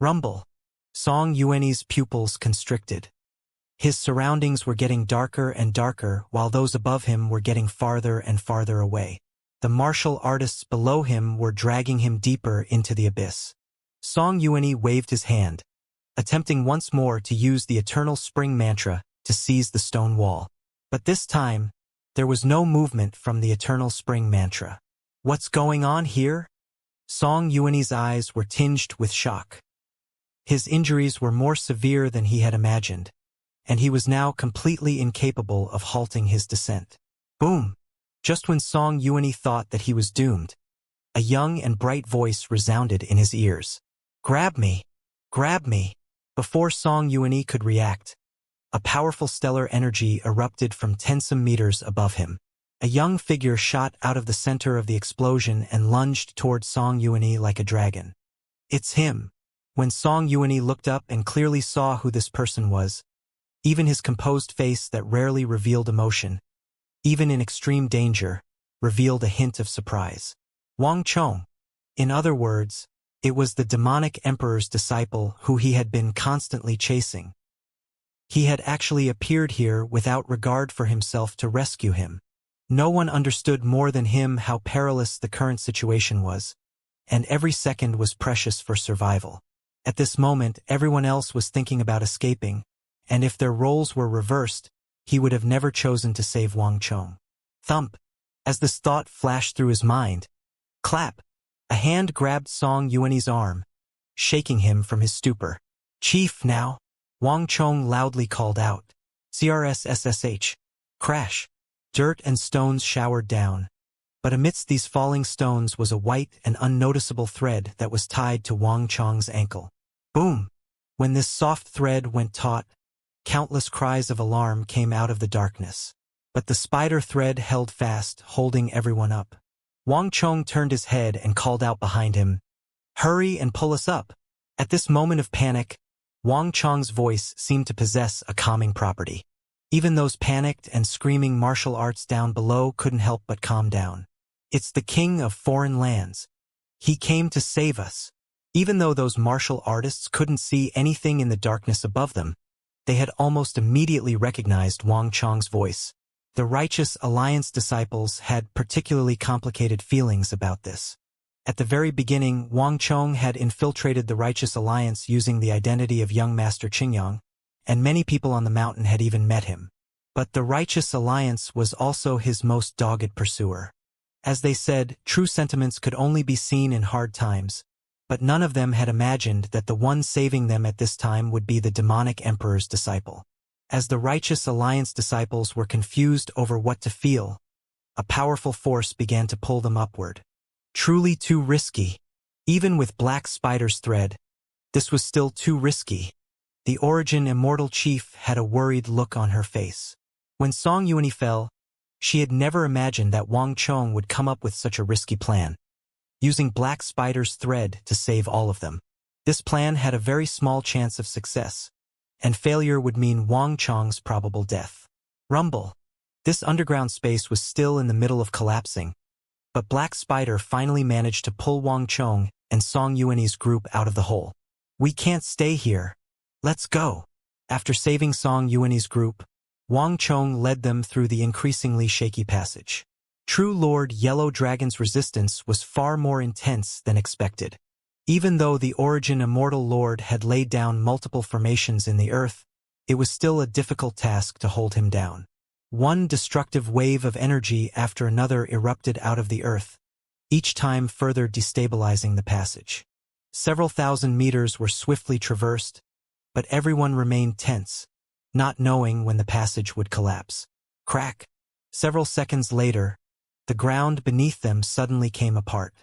Rumble. Song Yuanyi's pupils constricted. His surroundings were getting darker and darker while those above him were getting farther and farther away. The martial artists below him were dragging him deeper into the abyss. Song Yuanyi waved his hand, attempting once more to use the eternal spring mantra to seize the stone wall. But this time, there was no movement from the eternal spring mantra. What's going on here? Song Yuanyi's eyes were tinged with shock. His injuries were more severe than he had imagined, and he was now completely incapable of halting his descent. Boom! Just when Song Yuanyi thought that he was doomed, a young and bright voice resounded in his ears. Grab me! Grab me! Before Song Yuanyi could react, a powerful stellar energy erupted from tensome meters above him. A young figure shot out of the center of the explosion and lunged toward Song Yuanyi like a dragon. It's him! When Song Yuanyi looked up and clearly saw who this person was, even his composed face that rarely revealed emotion, even in extreme danger, revealed a hint of surprise. Wang Chong. In other words, it was the demonic emperor's disciple who he had been constantly chasing. He had actually appeared here without regard for himself to rescue him. No one understood more than him how perilous the current situation was, and every second was precious for survival. At this moment, everyone else was thinking about escaping, and if their roles were reversed, he would have never chosen to save Wang Chong. Thump! As this thought flashed through his mind, clap! A hand grabbed Song Yuanyi's arm, shaking him from his stupor. Chief, now! Wang Chong loudly called out. CRSSSH. Crash! Dirt and stones showered down, but amidst these falling stones was a white and unnoticeable thread that was tied to Wang Chong's ankle. Boom! When this soft thread went taut, countless cries of alarm came out of the darkness. But the spider thread held fast, holding everyone up. Wang Chong turned his head and called out behind him, "Hurry and pull us up!" At this moment of panic, Wang Chong's voice seemed to possess a calming property. Even those panicked and screaming martial arts down below couldn't help but calm down. It's the king of foreign lands. He came to save us. Even though those martial artists couldn't see anything in the darkness above them, they had almost immediately recognized Wang Chong's voice. The Righteous Alliance disciples had particularly complicated feelings about this. At the very beginning, Wang Chong had infiltrated the Righteous Alliance using the identity of young Master Qingyang, and many people on the mountain had even met him. But the Righteous Alliance was also his most dogged pursuer. As they said, true sentiments could only be seen in hard times, but none of them had imagined that the one saving them at this time would be the demonic emperor's disciple. As the Righteous Alliance disciples were confused over what to feel, a powerful force began to pull them upward. Truly too risky. Even with Black Spider's thread, this was still too risky. The Origin Immortal Chief had a worried look on her face. When Song Yuanyi fell, she had never imagined that Wang Chong would come up with such a risky plan, using Black Spider's thread to save all of them. This plan had a very small chance of success, and failure would mean Wang Chong's probable death. Rumble. This underground space was still in the middle of collapsing, but Black Spider finally managed to pull Wang Chong and Song Yuanyi's group out of the hole. We can't stay here. Let's go. After saving Song Yuanyi's group, Wang Chong led them through the increasingly shaky passage. True Lord Yellow Dragon's resistance was far more intense than expected. Even though the Origin Immortal Lord had laid down multiple formations in the earth, it was still a difficult task to hold him down. One destructive wave of energy after another erupted out of the earth, each time further destabilizing the passage. Several thousand meters were swiftly traversed, but everyone remained tense, not knowing when the passage would collapse. Crack! Several seconds later, the ground beneath them suddenly came apart.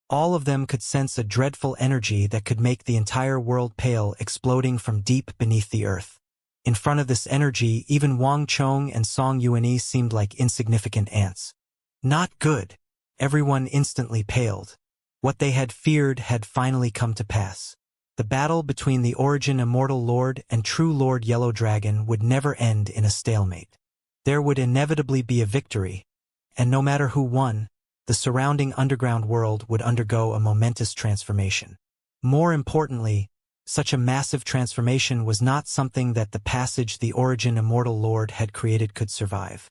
All of them could sense a dreadful energy that could make the entire world pale, exploding from deep beneath the earth. In front of this energy, even Wang Chong and Song Yuanyi seemed like insignificant ants. Not good. Everyone instantly paled. What they had feared had finally come to pass. The battle between the Origin Immortal Lord and True Lord Yellow Dragon would never end in a stalemate. There would inevitably be a victory, and no matter who won, the surrounding underground world would undergo a momentous transformation. More importantly, Such a massive transformation was not something that the passage the Origin Immortal Lord had created could survive.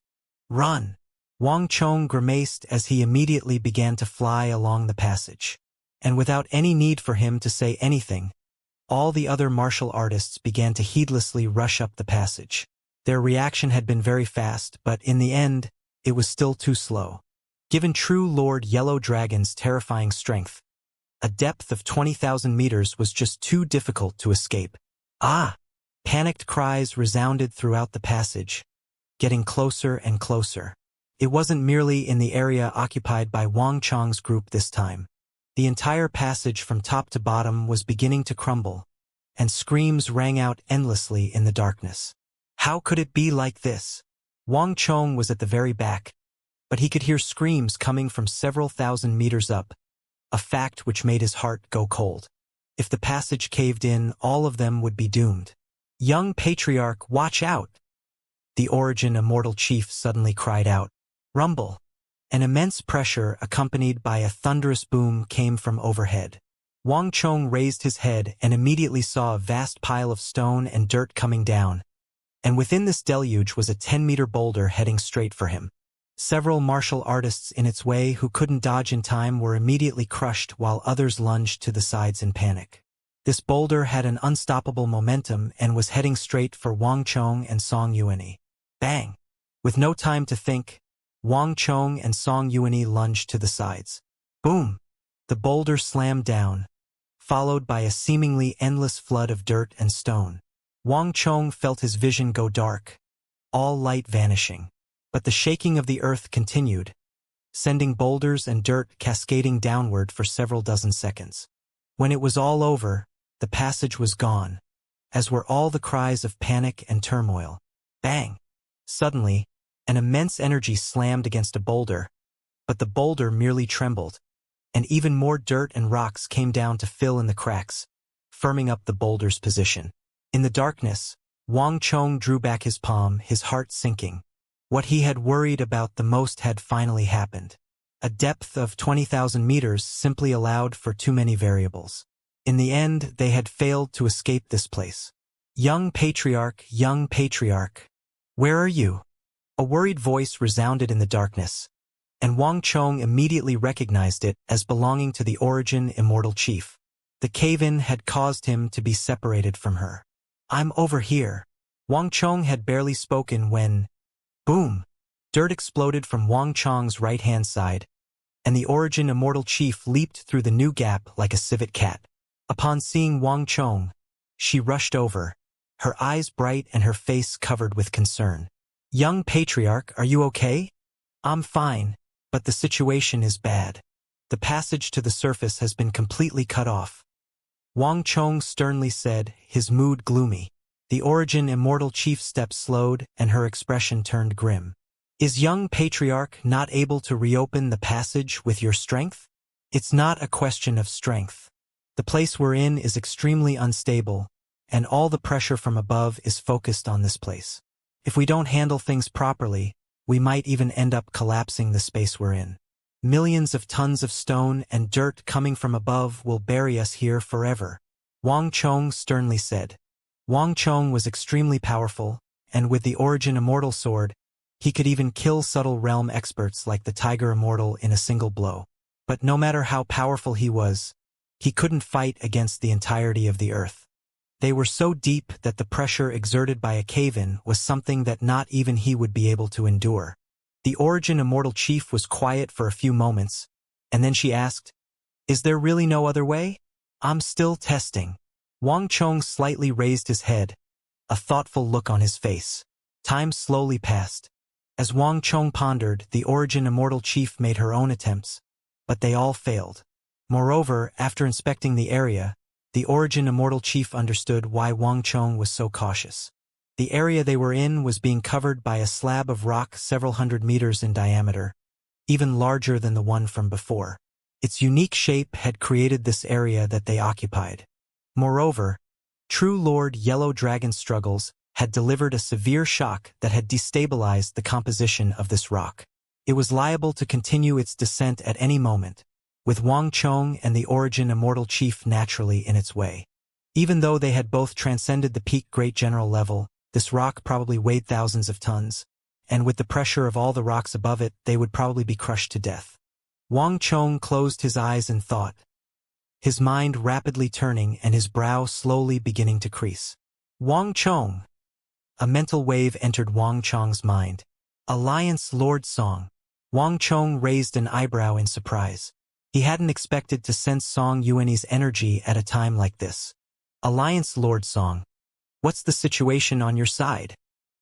Run! Wang Chong grimaced as he immediately began to fly along the passage. And without any need for him to say anything, all the other martial artists began to heedlessly rush up the passage. Their reaction had been very fast, but in the end, it was still too slow. Given true Lord Yellow Dragon's terrifying strength, a depth of 20,000 meters was just too difficult to escape. Ah! Panicked cries resounded throughout the passage, getting closer and closer. It wasn't merely in the area occupied by Wang Chong's group this time. The entire passage from top to bottom was beginning to crumble, and screams rang out endlessly in the darkness. How could it be like this? Wang Chong was at the very back, but he could hear screams coming from several thousand meters up, a fact which made his heart go cold. If the passage caved in, all of them would be doomed. Young Patriarch, watch out! The Origin Immortal Chief suddenly cried out. Rumble! An immense pressure accompanied by a thunderous boom came from overhead. Wang Chong raised his head and immediately saw a vast pile of stone and dirt coming down, and within this deluge was a 10-meter boulder heading straight for him. Several martial artists in its way who couldn't dodge in time were immediately crushed while others lunged to the sides in panic. This boulder had an unstoppable momentum and was heading straight for Wang Chong and Song Yuanyi. Bang! With no time to think, Wang Chong and Song Yuanyi lunged to the sides. Boom! The boulder slammed down, followed by a seemingly endless flood of dirt and stone. Wang Chong felt his vision go dark, all light vanishing. But the shaking of the earth continued, sending boulders and dirt cascading downward for several dozen seconds. When it was all over, the passage was gone, as were all the cries of panic and turmoil. Bang! Suddenly, an immense energy slammed against a boulder, but the boulder merely trembled, and even more dirt and rocks came down to fill in the cracks, firming up the boulder's position. In the darkness, Wang Chong drew back his palm, his heart sinking. What he had worried about the most had finally happened. A depth of 20,000 meters simply allowed for too many variables. In the end, they had failed to escape this place. Young Patriarch, where are you? A worried voice resounded in the darkness, and Wang Chong immediately recognized it as belonging to the Origin Immortal Chief. The cave-in had caused him to be separated from her. I'm over here. Wang Chong had barely spoken when, boom! Dirt exploded from Wang Chong's right-hand side, and the Origin Immortal Chief leaped through the new gap like a civet cat. Upon seeing Wang Chong, she rushed over, her eyes bright and her face covered with concern. Young Patriarch, are you okay? I'm fine, but the situation is bad. The passage to the surface has been completely cut off. Wang Chong sternly said, his mood gloomy. The Origin Immortal Chief's steps slowed and her expression turned grim. Is young Patriarch not able to reopen the passage with your strength? It's not a question of strength. The place we're in is extremely unstable, and all the pressure from above is focused on this place. If we don't handle things properly, we might even end up collapsing the space we're in. Millions of tons of stone and dirt coming from above will bury us here forever, Wang Chong sternly said. Wang Chong was extremely powerful, and with the Origin Immortal Sword, he could even kill subtle realm experts like the Tiger Immortal in a single blow. But no matter how powerful he was, he couldn't fight against the entirety of the earth. They were so deep that the pressure exerted by a cave-in was something that not even he would be able to endure. The Origin Immortal Chief was quiet for a few moments, and then she asked, is there really no other way? I'm still testing. Wang Chong slightly raised his head, a thoughtful look on his face. Time slowly passed. As Wang Chong pondered, the Origin Immortal Chief made her own attempts, but they all failed. Moreover, after inspecting the area, the Origin Immortal Chief understood why Wang Chong was so cautious. The area they were in was being covered by a slab of rock several hundred meters in diameter, even larger than the one from before. Its unique shape had created this area that they occupied. Moreover, True Lord Yellow Dragon's struggles had delivered a severe shock that had destabilized the composition of this rock. It was liable to continue its descent at any moment, with Wang Chong and the Origin Immortal Chief naturally in its way. Even though they had both transcended the peak great general level, this rock probably weighed thousands of tons, and with the pressure of all the rocks above it, they would probably be crushed to death. Wang Chong closed his eyes in thought, his mind rapidly turning and his brow slowly beginning to crease. Wang Chong! A mental wave entered Wang Chong's mind. Alliance Lord Song. Wang Chong raised an eyebrow in surprise. He hadn't expected to sense Song Yuanyi's energy at a time like this. Alliance Lord Song. What's the situation on your side?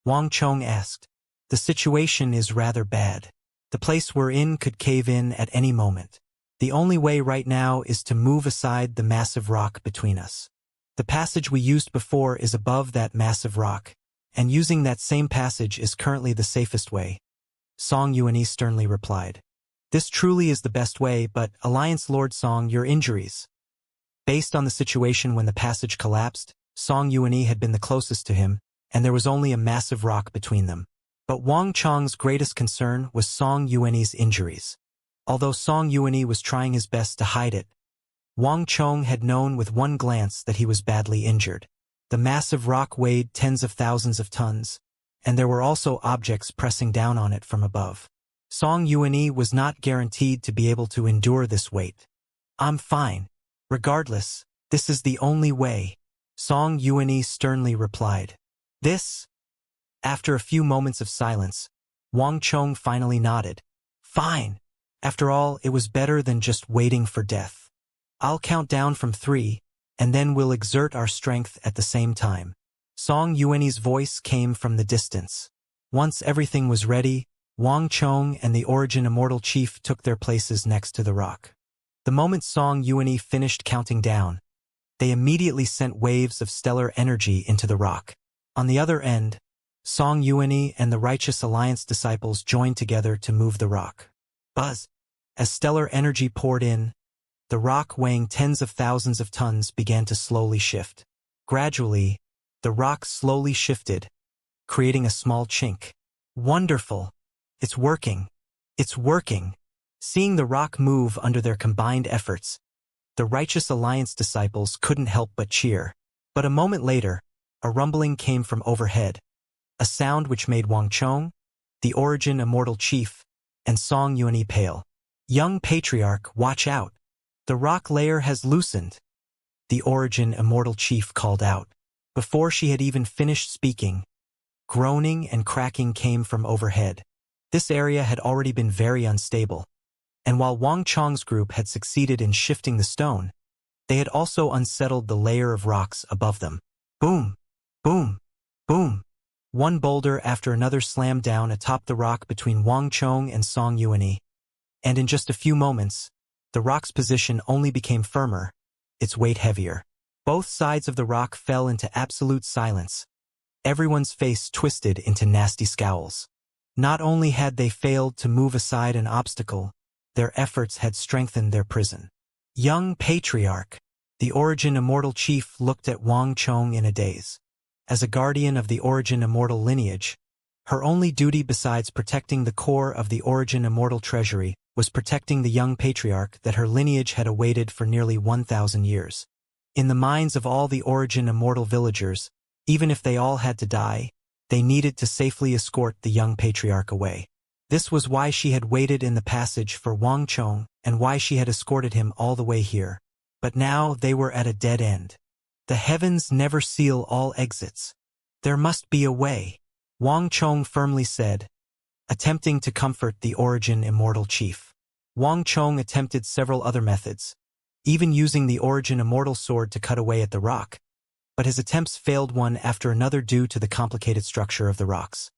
Wang Chong asked. The situation is rather bad. The place we're in could cave in at any moment. The only way right now is to move aside the massive rock between us. The passage we used before is above that massive rock, and using that same passage is currently the safest way. Song Yuanyi sternly replied. This truly is the best way, but Alliance Lord Song, your injuries. Based on the situation when the passage collapsed, Song Yuanyi had been the closest to him, and there was only a massive rock between them. But Wang Chong's greatest concern was Song Yuanyi's injuries. Although Song Yuanyi was trying his best to hide it, Wang Chong had known with one glance that he was badly injured. The massive rock weighed tens of thousands of tons, and there were also objects pressing down on it from above. Song Yuanyi was not guaranteed to be able to endure this weight. I'm fine. Regardless, this is the only way, Song Yuanyi sternly replied. This? After a few moments of silence, Wang Chong finally nodded. Fine. After all, it was better than just waiting for death. I'll count down from 3, and then we'll exert our strength at the same time. Song Yuanyi's voice came from the distance. Once everything was ready, Wang Chong and the Origin Immortal Chief took their places next to the rock. The moment Song Yuanyi finished counting down, they immediately sent waves of stellar energy into the rock. On the other end, Song Yuanyi and the Righteous Alliance disciples joined together to move the rock. Buzz! As stellar energy poured in, the rock weighing tens of thousands of tons began to slowly shift. Gradually, the rock slowly shifted, creating a small chink. Wonderful! It's working! It's working! Seeing the rock move under their combined efforts, the Righteous Alliance disciples couldn't help but cheer. But a moment later, a rumbling came from overhead, a sound which made Wang Chong, the Origin Immortal Chief, and Song Yuanyi pale. Young Patriarch, watch out! The rock layer has loosened, the Origin Immortal Chief called out. Before she had even finished speaking, groaning and cracking came from overhead. This area had already been very unstable, and while Wang Chong's group had succeeded in shifting the stone, they had also unsettled the layer of rocks above them. Boom! Boom! Boom! One boulder after another slammed down atop the rock between Wang Chong and Song Yuanyi, and in just a few moments, the rock's position only became firmer, its weight heavier. Both sides of the rock fell into absolute silence. Everyone's face twisted into nasty scowls. Not only had they failed to move aside an obstacle, their efforts had strengthened their prison. Young Patriarch, the Origin Immortal Chief looked at Wang Chong in a daze. As a guardian of the Origin Immortal lineage, her only duty besides protecting the core of the Origin Immortal treasury was protecting the young patriarch that her lineage had awaited for nearly 1,000 years. In the minds of all the Origin Immortal villagers, even if they all had to die, they needed to safely escort the young patriarch away. This was why she had waited in the passage for Wang Chong and why she had escorted him all the way here. But now they were at a dead end. The heavens never seal all exits. There must be a way, Wang Chong firmly said, attempting to comfort the Origin Immortal Chief. Wang Chong attempted several other methods, even using the Origin Immortal sword to cut away at the rock, but his attempts failed one after another due to the complicated structure of the rocks.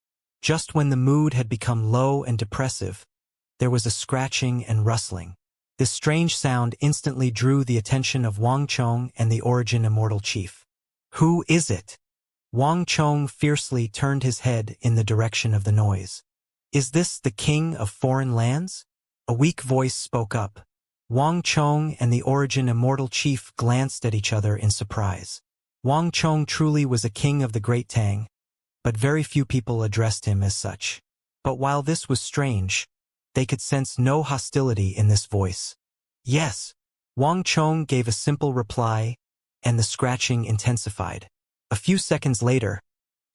Just when the mood had become low and depressive, there was a scratching and rustling. This strange sound instantly drew the attention of Wang Chong and the Origin Immortal Chief. Who is it? Wang Chong fiercely turned his head in the direction of the noise. Is this the king of foreign lands? A weak voice spoke up. Wang Chong and the Origin Immortal Chief glanced at each other in surprise. Wang Chong truly was a king of the Great Tang, but very few people addressed him as such. But while this was strange, they could sense no hostility in this voice. Yes, Wang Chong gave a simple reply, and the scratching intensified. A few seconds later,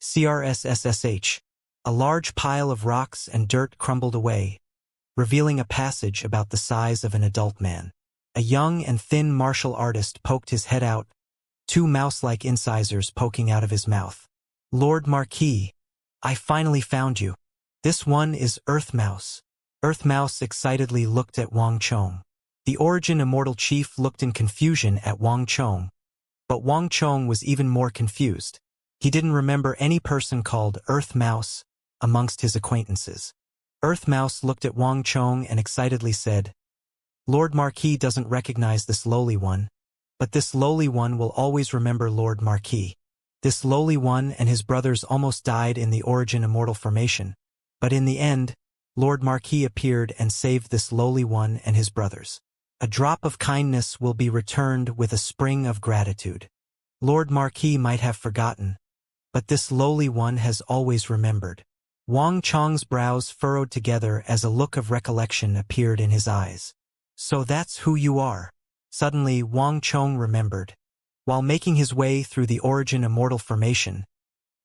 CRSSSH, a large pile of rocks and dirt crumbled away, revealing a passage about the size of an adult man. A young and thin martial artist poked his head out, two mouse-like incisors poking out of his mouth. Lord Marquis, I finally found you. This one is Earth Mouse. Earth Mouse excitedly looked at Wang Chong. The Origin Immortal Chief looked in confusion at Wang Chong, but Wang Chong was even more confused. He didn't remember any person called Earth Mouse amongst his acquaintances. Earth Mouse looked at Wang Chong and excitedly said, Lord Marquis doesn't recognize this lowly one, but this lowly one will always remember Lord Marquis. This lowly one and his brothers almost died in the Origin Immortal formation, but in the end, Lord Marquis appeared and saved this lowly one and his brothers. A drop of kindness will be returned with a spring of gratitude. Lord Marquis might have forgotten, but this lowly one has always remembered. Wang Chong's brows furrowed together as a look of recollection appeared in his eyes. So that's who you are. Suddenly, Wang Chong remembered. While making his way through the Origin Immortal formation,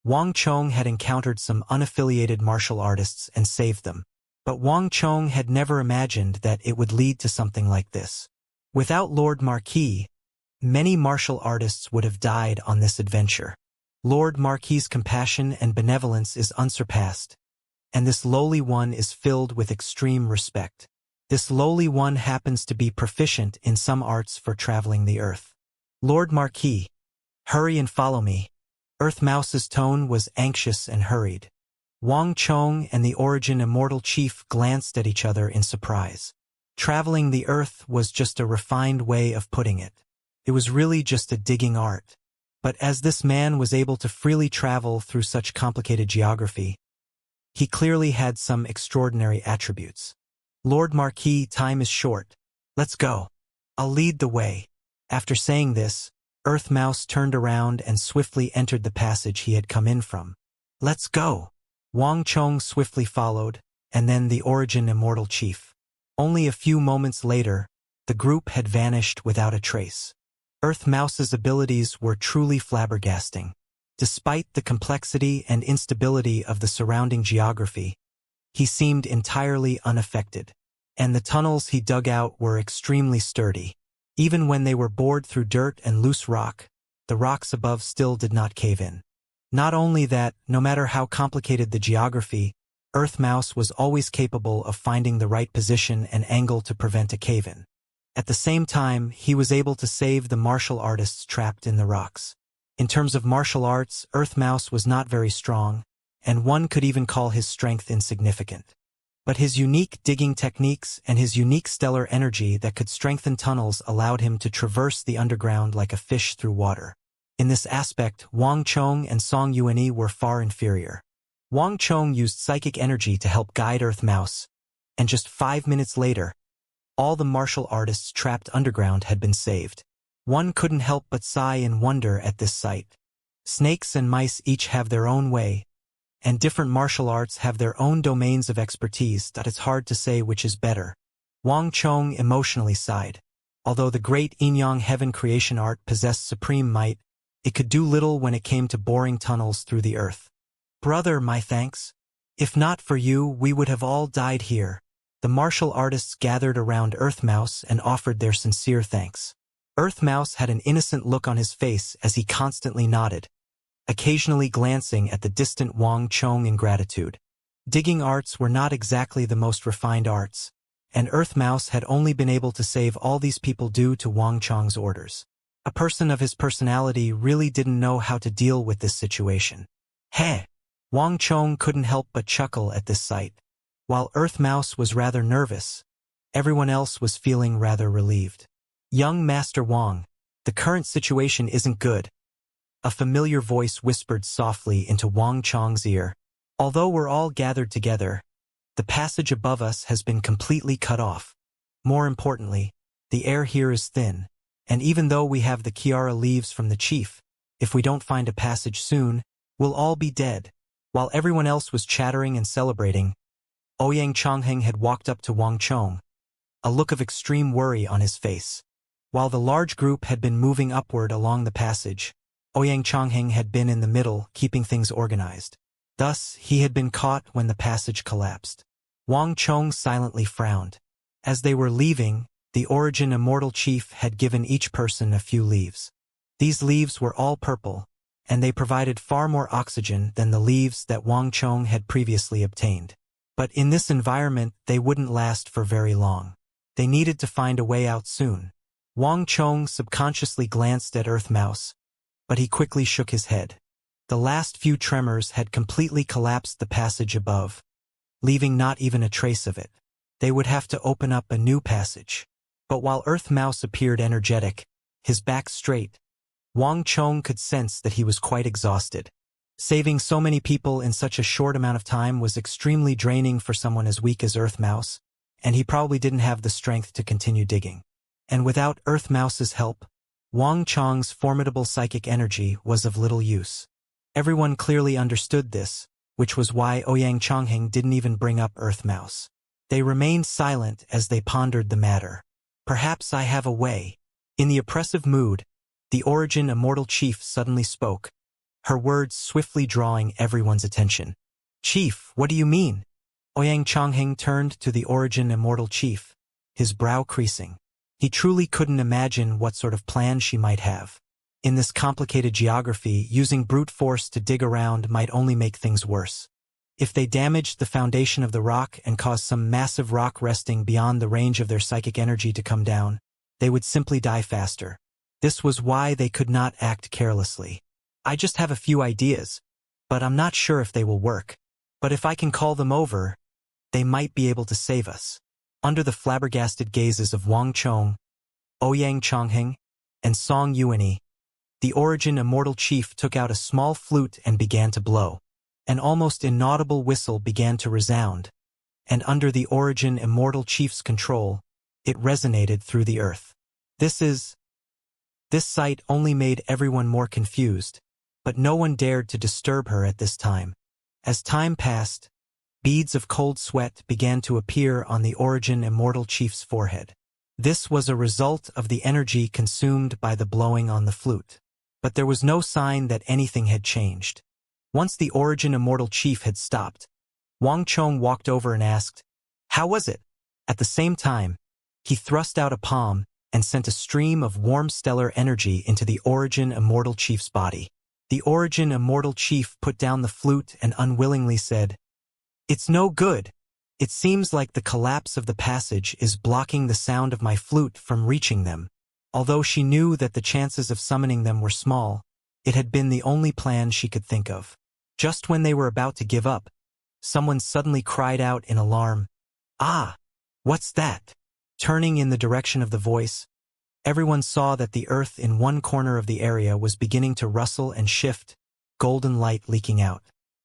Wang Chong had encountered some unaffiliated martial artists and saved them. But Wang Chong had never imagined that it would lead to something like this. Without Lord Marquis, many martial artists would have died on this adventure. Lord Marquis's compassion and benevolence is unsurpassed, and this lowly one is filled with extreme respect. This lowly one happens to be proficient in some arts for traveling the earth. Lord Marquis, hurry and follow me. Earth Mouse's tone was anxious and hurried. Wang Chong and the Origin Immortal Chief glanced at each other in surprise. Traveling the earth was just a refined way of putting it. It was really just a digging art. But as this man was able to freely travel through such complicated geography, he clearly had some extraordinary attributes. Lord Marquis, time is short. Let's go. I'll lead the way. After saying this, Earth Mouse turned around and swiftly entered the passage he had come in from. Let's go. Wang Chong swiftly followed, and then the Origin Immortal Chief. Only a few moments later, the group had vanished without a trace. Earth Mouse's abilities were truly flabbergasting. Despite the complexity and instability of the surrounding geography, he seemed entirely unaffected, and the tunnels he dug out were extremely sturdy. Even when they were bored through dirt and loose rock, the rocks above still did not cave in. Not only that, no matter how complicated the geography, Earth Mouse was always capable of finding the right position and angle to prevent a cave-in. At the same time, he was able to save the martial artists trapped in the rocks. In terms of martial arts, Earth Mouse was not very strong, and one could even call his strength insignificant. But his unique digging techniques and his unique stellar energy that could strengthen tunnels allowed him to traverse the underground like a fish through water. In this aspect, Wang Chong and Song Yuanyi were far inferior. Wang Chong used psychic energy to help guide Earth Mouse, and just 5 minutes later, all the martial artists trapped underground had been saved. One couldn't help but sigh in wonder at this sight. Snakes and mice each have their own way, and different martial arts have their own domains of expertise that it's hard to say which is better. Wang Chong emotionally sighed. Although the great Yin-Yang Heaven creation art possessed supreme might, it could do little when it came to boring tunnels through the earth. Brother, my thanks. If not for you, we would have all died here. The martial artists gathered around Earth Mouse and offered their sincere thanks. Earth Mouse had an innocent look on his face as he constantly nodded, occasionally glancing at the distant Wang Chong in gratitude. Digging arts were not exactly the most refined arts, and Earth Mouse had only been able to save all these people due to Wang Chong's orders. A person of his personality really didn't know how to deal with this situation. Heh! Wang Chong couldn't help but chuckle at this sight. While Earth Mouse was rather nervous, everyone else was feeling rather relieved. Young Master Wang, the current situation isn't good. A familiar voice whispered softly into Wang Chong's ear. Although we're all gathered together, the passage above us has been completely cut off. More importantly, the air here is thin, and even though we have the Kiara leaves from the chief, if we don't find a passage soon, we'll all be dead. While everyone else was chattering and celebrating, Ouyang Chongheng had walked up to Wang Chong, a look of extreme worry on his face. While the large group had been moving upward along the passage, Ouyang Changheng had been in the middle, keeping things organized. Thus, he had been caught when the passage collapsed. Wang Chong silently frowned. As they were leaving, the Origin Immortal Chief had given each person a few leaves. These leaves were all purple, and they provided far more oxygen than the leaves that Wang Chong had previously obtained. But in this environment, they wouldn't last for very long. They needed to find a way out soon. Wang Chong subconsciously glanced at Earth Mouse, but he quickly shook his head. The last few tremors had completely collapsed the passage above, leaving not even a trace of it. They would have to open up a new passage. But while Earth Mouse appeared energetic, his back straight, Wang Chong could sense that he was quite exhausted. Saving so many people in such a short amount of time was extremely draining for someone as weak as Earth Mouse, and he probably didn't have the strength to continue digging. And without Earth Mouse's help, Wang Chong's formidable psychic energy was of little use. Everyone clearly understood this, which was why Ouyang Changheng didn't even bring up Earth Mouse. They remained silent as they pondered the matter. Perhaps I have a way. In the oppressive mood, the Origin Immortal Chief suddenly spoke, her words swiftly drawing everyone's attention. Chief, what do you mean? Ouyang Changheng turned to the Origin Immortal Chief, his brow creasing. He truly couldn't imagine what sort of plan she might have. In this complicated geography, using brute force to dig around might only make things worse. If they damaged the foundation of the rock and caused some massive rock resting beyond the range of their psychic energy to come down, they would simply die faster. This was why they could not act carelessly. I just have a few ideas, but I'm not sure if they will work. But if I can call them over, they might be able to save us. Under the flabbergasted gazes of Wang Chong, Ouyang Changheng, and Song Yuanyi, the Origin Immortal Chief took out a small flute and began to blow. An almost inaudible whistle began to resound, and under the Origin Immortal Chief's control, it resonated through the earth. This sight only made everyone more confused, but no one dared to disturb her at this time. As time passed, beads of cold sweat began to appear on the Origin Immortal Chief's forehead. This was a result of the energy consumed by the blowing on the flute. But there was no sign that anything had changed. Once the Origin Immortal Chief had stopped, Wang Chong walked over and asked, "How was it?" At the same time, he thrust out a palm and sent a stream of warm stellar energy into the Origin Immortal Chief's body. The Origin Immortal Chief put down the flute and unwillingly said, "It's no good. It seems like the collapse of the passage is blocking the sound of my flute from reaching them." Although she knew that the chances of summoning them were small, it had been the only plan she could think of. Just when they were about to give up, someone suddenly cried out in alarm, "Ah! What's that?" Turning in the direction of the voice, everyone saw that the earth in one corner of the area was beginning to rustle and shift, golden light leaking out.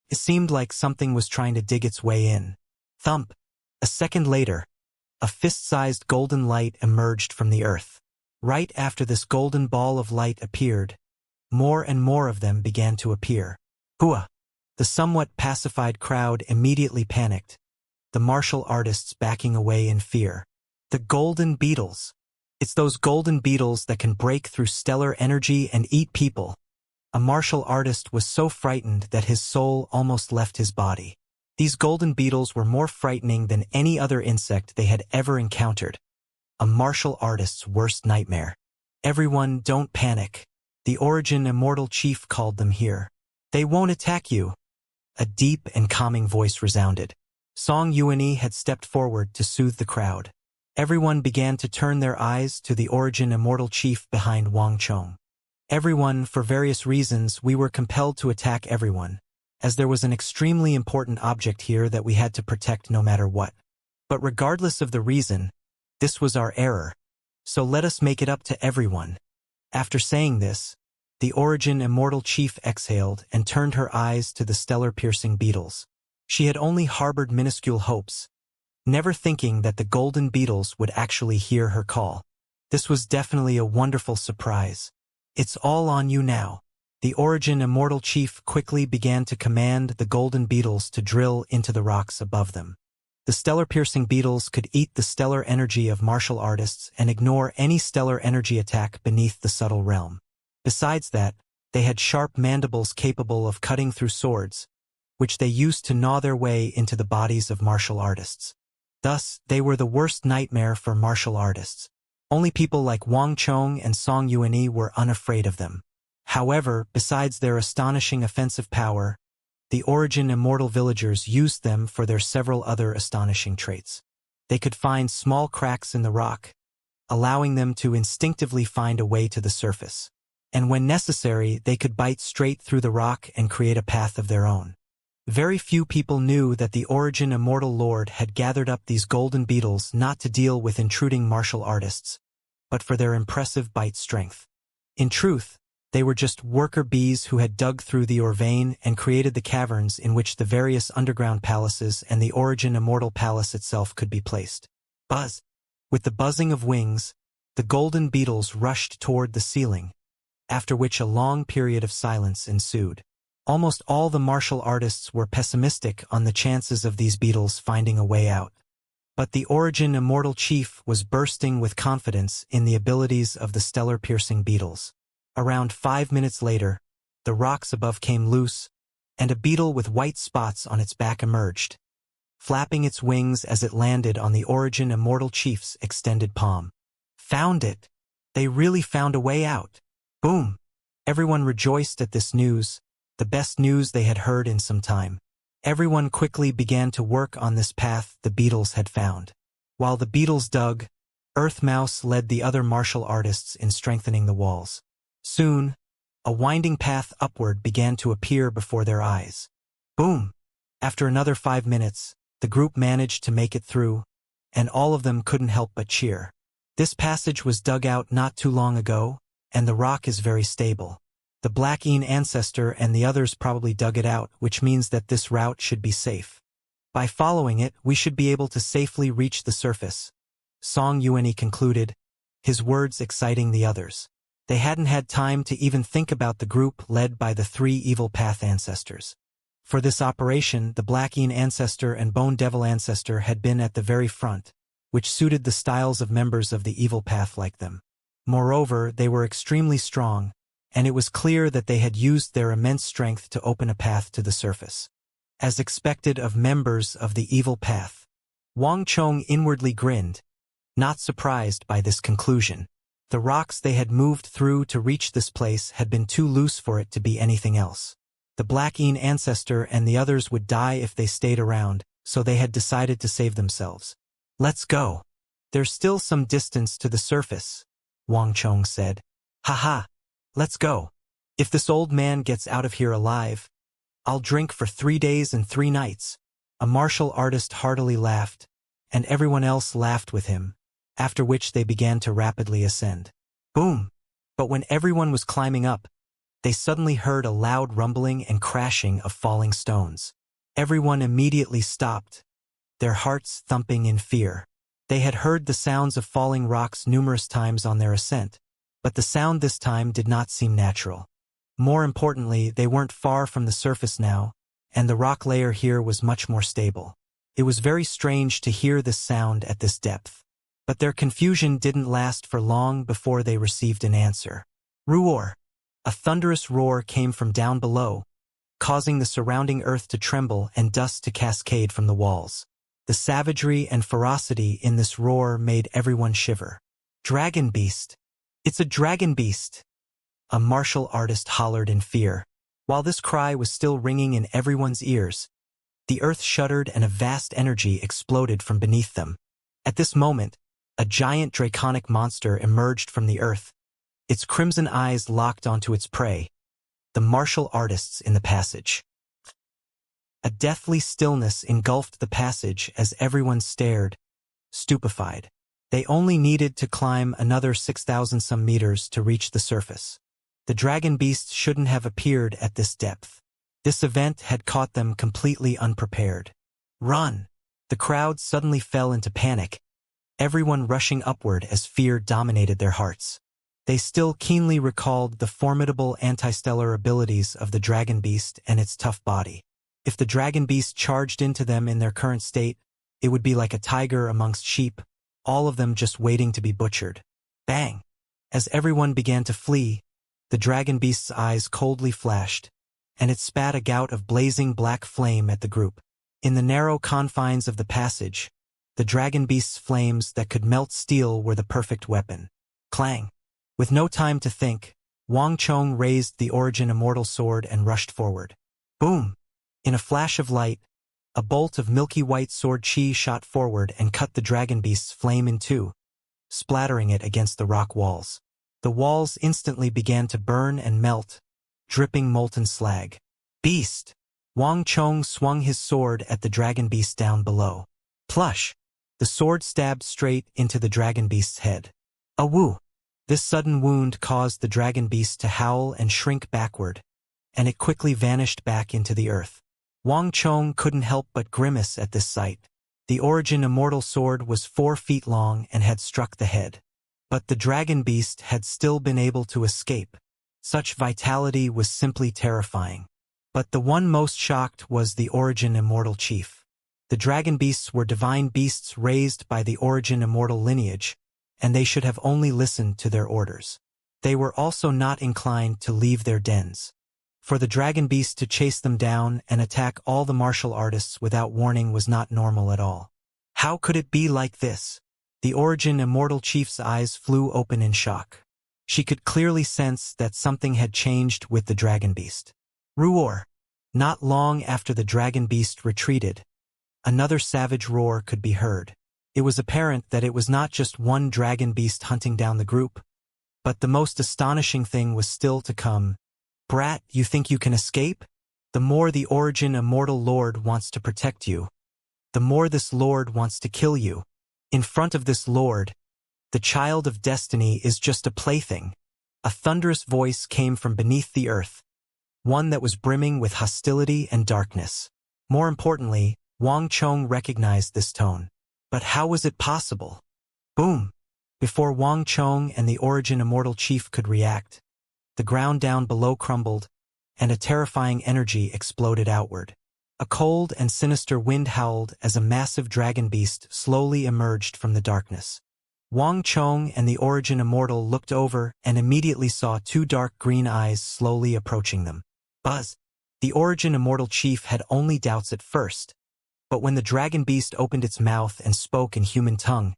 It seemed like something was trying to dig its way in. Thump! A second later, a fist-sized golden light emerged from the earth. Right after this golden ball of light appeared, more and more of them began to appear. Hua! The somewhat pacified crowd immediately panicked, the martial artists backing away in fear. The golden beetles. It's those golden beetles that can break through stellar energy and eat people. A martial artist was so frightened that his soul almost left his body. These golden beetles were more frightening than any other insect they had ever encountered. A martial artist's worst nightmare. Everyone, don't panic. The Origin Immortal Chief called them here. They won't attack you. A deep and calming voice resounded. Song Yuanyi had stepped forward to soothe the crowd. Everyone began to turn their eyes to the Origin Immortal Chief behind Wang Chong. Everyone, for various reasons, we were compelled to attack everyone, as there was an extremely important object here that we had to protect no matter what. But regardless of the reason, this was our error, so let us make it up to everyone. After saying this, the Origin Immortal Chief exhaled and turned her eyes to the stellar-piercing beetles. She had only harbored minuscule hopes, never thinking that the golden beetles would actually hear her call. This was definitely a wonderful surprise. It's all on you now. The Origin Immortal Chief quickly began to command the golden beetles to drill into the rocks above them. The stellar-piercing beetles could eat the stellar energy of martial artists and ignore any stellar energy attack beneath the subtle realm. Besides that, they had sharp mandibles capable of cutting through swords, which they used to gnaw their way into the bodies of martial artists. Thus, they were the worst nightmare for martial artists. Only people like Wang Chong and Song Yuanyi were unafraid of them. However, besides their astonishing offensive power, the Origin immortal villagers used them for their several other astonishing traits. They could find small cracks in the rock, allowing them to instinctively find a way to the surface. And when necessary, they could bite straight through the rock and create a path of their own. Very few people knew that the Origin immortal lord had gathered up these golden beetles not to deal with intruding martial artists, but for their impressive bite strength. In truth, they were just worker bees who had dug through the ore vein and created the caverns in which the various underground palaces and the Origin immortal palace itself could be placed. Buzz! With the buzzing of wings, the golden beetles rushed toward the ceiling, after which a long period of silence ensued. Almost all the martial artists were pessimistic on the chances of these beetles finding a way out. But the Origin immortal chief was bursting with confidence in the abilities of the stellar-piercing beetles. Around 5 minutes later, the rocks above came loose, and a beetle with white spots on its back emerged, flapping its wings as it landed on the Origin immortal chief's extended palm. Found it! They really found a way out! Boom! Everyone rejoiced at this news, the best news they had heard in some time. Everyone quickly began to work on this path the beetles had found. While the beetles dug, Earth Mouse led the other martial artists in strengthening the walls. Soon, a winding path upward began to appear before their eyes. Boom! After another 5 minutes, the group managed to make it through, and all of them couldn't help but cheer. This passage was dug out not too long ago, and the rock is very stable. The Black Een ancestor and the others probably dug it out, which means that this route should be safe. By following it, we should be able to safely reach the surface, Song Yuanyi concluded, his words exciting the others. They hadn't had time to even think about the group led by the 3 Evil Path ancestors. For this operation, the Black Een ancestor and Bone Devil ancestor had been at the very front, which suited the styles of members of the Evil Path like them. Moreover, they were extremely strong, and it was clear that they had used their immense strength to open a path to the surface. As expected of members of the Evil Path, Wang Chong inwardly grinned, not surprised by this conclusion. The rocks they had moved through to reach this place had been too loose for it to be anything else. The Black Een ancestor and the others would die if they stayed around, so they had decided to save themselves. Let's go. There's still some distance to the surface, Wang Chong said. Haha, let's go. If this old man gets out of here alive, I'll drink for 3 days and 3 nights. A martial artist heartily laughed, and everyone else laughed with him, after which they began to rapidly ascend. Boom! But when everyone was climbing up, they suddenly heard a loud rumbling and crashing of falling stones. Everyone immediately stopped, their hearts thumping in fear. They had heard the sounds of falling rocks numerous times on their ascent, but the sound this time did not seem natural. More importantly, they weren't far from the surface now, and the rock layer here was much more stable. It was very strange to hear this sound at this depth. But their confusion didn't last for long before they received an answer. Roar! A thunderous roar came from down below, causing the surrounding earth to tremble and dust to cascade from the walls. The savagery and ferocity in this roar made everyone shiver. Dragon beast! It's a dragon beast! A martial artist hollered in fear. While this cry was still ringing in everyone's ears, the earth shuddered and a vast energy exploded from beneath them. At this moment, a giant draconic monster emerged from the earth, its crimson eyes locked onto its prey, the martial artists in the passage. A deathly stillness engulfed the passage as everyone stared, stupefied. They only needed to climb another 6,000 some meters to reach the surface. The dragon beast shouldn't have appeared at this depth. This event had caught them completely unprepared. Run! The crowd suddenly fell into panic, everyone rushing upward as fear dominated their hearts. They still keenly recalled the formidable anti-stellar abilities of the dragon beast and its tough body. If the dragon beast charged into them in their current state, It would be like a tiger amongst sheep, all of them just waiting to be butchered. Bang! As everyone began to flee, the dragon beast's eyes coldly flashed, and it spat a gout of blazing black flame at the group. In the narrow confines of the passage, the dragon beast's flames that could melt steel were the perfect weapon. Clang! With no time to think, Wang Chong raised the Origin Immortal sword and rushed forward. Boom! In a flash of light, a bolt of milky white sword chi shot forward and cut the dragon beast's flame in two, splattering it against the rock walls. The walls instantly began to burn and melt, dripping molten slag. Beast! Wang Chong swung his sword at the dragon beast down below. Plush! The sword stabbed straight into the dragon beast's head. A woo! This sudden wound caused the dragon beast to howl and shrink backward, and it quickly vanished back into the earth. Wang Chong couldn't help but grimace at this sight. The Origin Immortal sword was 4 feet long and had struck the head. But the dragon beast had still been able to escape. Such vitality was simply terrifying. But the one most shocked was the Origin Immortal chief. The dragon beasts were divine beasts raised by the Origin Immortal lineage, and they should have only listened to their orders. They were also not inclined to leave their dens. For the dragon beast to chase them down and attack all the martial artists without warning was not normal at all. How could it be like this? The Origin Immortal chief's eyes flew open in shock. She could clearly sense that something had changed with the dragon beast. Roar! Not long after the dragon beast retreated, another savage roar could be heard. It was apparent that it was not just one dragon beast hunting down the group, but the most astonishing thing was still to come. Brat, you think you can escape? The more the Origin Immortal Lord wants to protect you, the more this Lord wants to kill you. In front of this Lord, the child of destiny is just a plaything. A thunderous voice came from beneath the earth, one that was brimming with hostility and darkness. More importantly, Wang Chong recognized this tone. But how was it possible? Boom! Before Wang Chong and the Origin Immortal chief could react, the ground down below crumbled, and a terrifying energy exploded outward. A cold and sinister wind howled as a massive dragon beast slowly emerged from the darkness. Wang Chong and the Origin Immortal looked over and immediately saw 2 dark green eyes slowly approaching them. Buzz! The Origin Immortal chief had only doubts at first, but when the dragon beast opened its mouth and spoke in human tongue,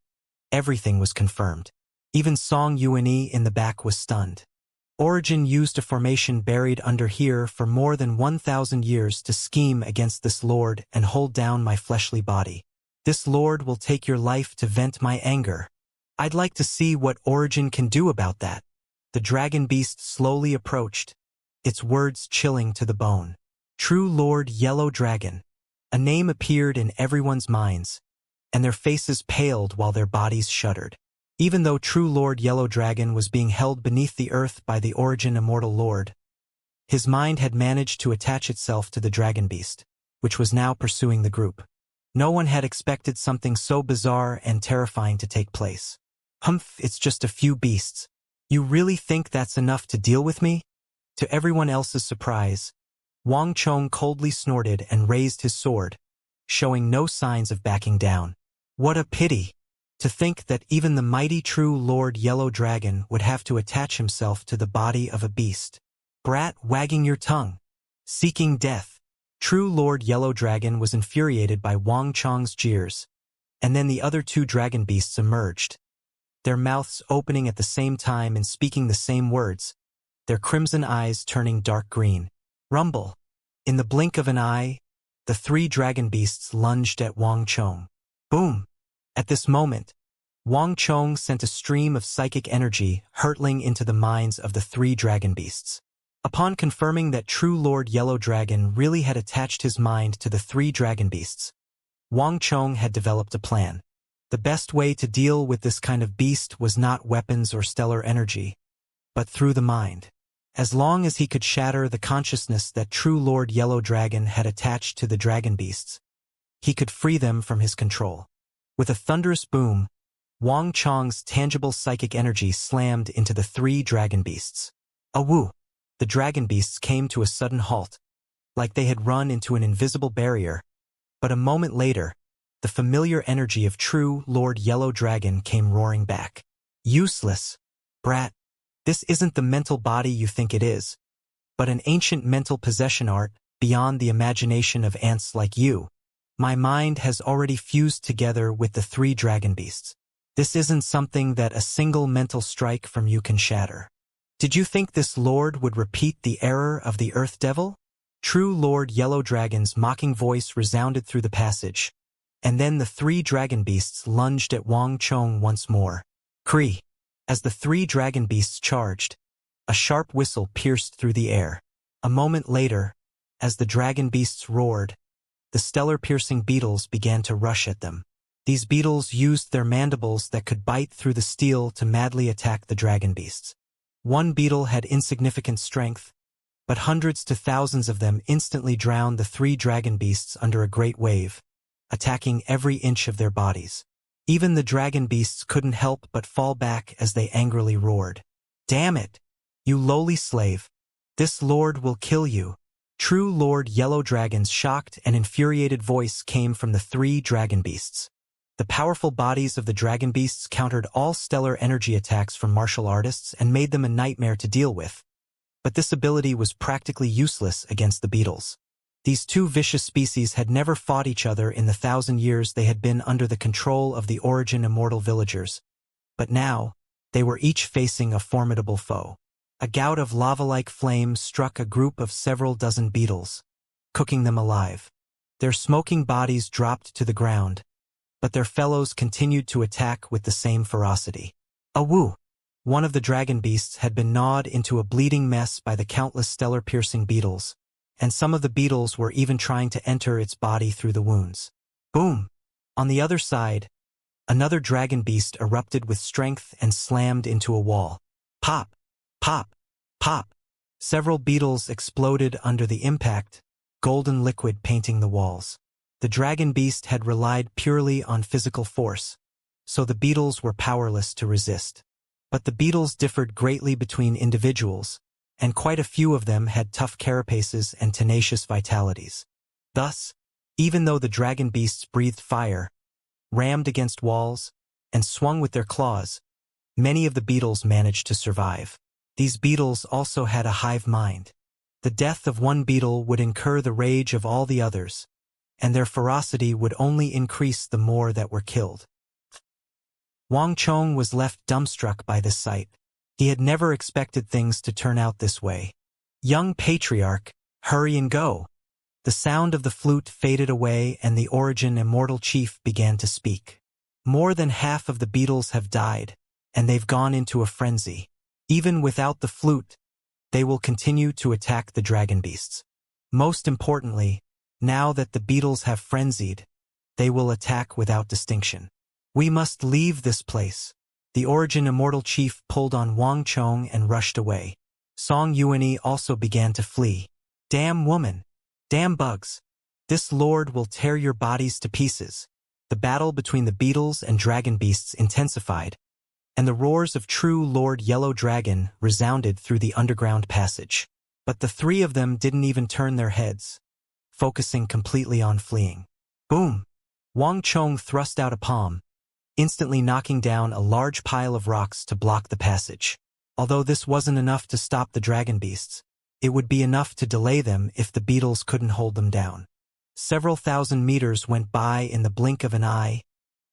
everything was confirmed. Even Song Yuanyi in the back was stunned. Origin used a formation buried under here for more than 1,000 years to scheme against this lord and hold down my fleshly body. This lord will take your life to vent my anger. I'd like to see what Origin can do about that. The dragon beast slowly approached, its words chilling to the bone. True Lord Yellow Dragon. A name appeared in everyone's minds, and their faces paled while their bodies shuddered. Even though True Lord Yellow Dragon was being held beneath the earth by the Origin Immortal Lord, his mind had managed to attach itself to the dragon beast, which was now pursuing the group. No one had expected something so bizarre and terrifying to take place. Humph, it's just a few beasts. You really think that's enough to deal with me? To everyone else's surprise, Wang Chong coldly snorted and raised his sword, showing no signs of backing down. What a pity! To think that even the mighty True Lord Yellow Dragon would have to attach himself to the body of a beast. Brat, wagging your tongue. Seeking death. True Lord Yellow Dragon was infuriated by Wang Chong's jeers, and then the other 2 dragon beasts emerged, their mouths opening at the same time and speaking the same words, their crimson eyes turning dark green. Rumble. In the blink of an eye, the 3 dragon beasts lunged at Wang Chong. Boom! At this moment, Wang Chong sent a stream of psychic energy hurtling into the minds of the 3 dragon beasts. Upon confirming that True Lord Yellow Dragon really had attached his mind to the 3 dragon beasts, Wang Chong had developed a plan. The best way to deal with this kind of beast was not weapons or stellar energy, but through the mind. As long as he could shatter the consciousness that True Lord Yellow Dragon had attached to the dragon beasts, he could free them from his control. With a thunderous boom, Wang Chong's tangible psychic energy slammed into the 3 dragon beasts. A woo! The dragon beasts came to a sudden halt, like they had run into an invisible barrier, but a moment later, the familiar energy of true Lord Yellow Dragon came roaring back. Useless, brat. This isn't the mental body you think it is, but an ancient mental possession art beyond the imagination of ants like you. My mind has already fused together with the 3 dragon beasts. This isn't something that a single mental strike from you can shatter. Did you think this lord would repeat the error of the Earth Devil? True Lord Yellow Dragon's mocking voice resounded through the passage, and then the 3 dragon beasts lunged at Wang Chong once more. Kree! As the 3 dragon beasts charged, a sharp whistle pierced through the air. A moment later, as the dragon beasts roared, the stellar-piercing beetles began to rush at them. These beetles used their mandibles that could bite through the steel to madly attack the dragon beasts. One beetle had insignificant strength, but hundreds to thousands of them instantly drowned the 3 dragon beasts under a great wave, attacking every inch of their bodies. Even the dragon beasts couldn't help but fall back as they angrily roared. Damn it! You lowly slave! This lord will kill you! True Lord Yellow Dragon's shocked and infuriated voice came from the 3 dragon beasts. The powerful bodies of the dragon beasts countered all stellar energy attacks from martial artists and made them a nightmare to deal with. But this ability was practically useless against the beetles. These 2 vicious species had never fought each other in the 1,000 years they had been under the control of the Origin immortal villagers. But now, they were each facing a formidable foe. A gout of lava-like flame struck a group of several dozen beetles, cooking them alive. Their smoking bodies dropped to the ground, but their fellows continued to attack with the same ferocity. Awoo! One of the dragon beasts had been gnawed into a bleeding mess by the countless stellar-piercing beetles, and some of the beetles were even trying to enter its body through the wounds. Boom! On the other side, another dragon beast erupted with strength and slammed into a wall. Pop! Pop! Pop! Several beetles exploded under the impact, golden liquid painting the walls. The dragon beast had relied purely on physical force, so the beetles were powerless to resist. But the beetles differed greatly between individuals, and quite a few of them had tough carapaces and tenacious vitalities. Thus, even though the dragon beasts breathed fire, rammed against walls, and swung with their claws, many of the beetles managed to survive. These beetles also had a hive mind. The death of one beetle would incur the rage of all the others, and their ferocity would only increase the more that were killed. Wang Chong was left dumbstruck by this sight. He had never expected things to turn out this way. Young patriarch, hurry and go! The sound of the flute faded away and the Origin immortal chief began to speak. More than half of the beetles have died, and they've gone into a frenzy. Even without the flute, they will continue to attack the dragon beasts. Most importantly, now that the beetles have frenzied, they will attack without distinction. We must leave this place. The Origin immortal chief pulled on Wang Chong and rushed away. Song Yuanyi also began to flee. Damn woman! Damn bugs! This lord will tear your bodies to pieces. The battle between the beetles and dragon beasts intensified, and the roars of true Lord Yellow Dragon resounded through the underground passage. But the 3 of them didn't even turn their heads, focusing completely on fleeing. Boom! Wang Chong thrust out a palm, instantly knocking down a large pile of rocks to block the passage. Although this wasn't enough to stop the dragon beasts, it would be enough to delay them if the beetles couldn't hold them down. Several thousand meters went by in the blink of an eye,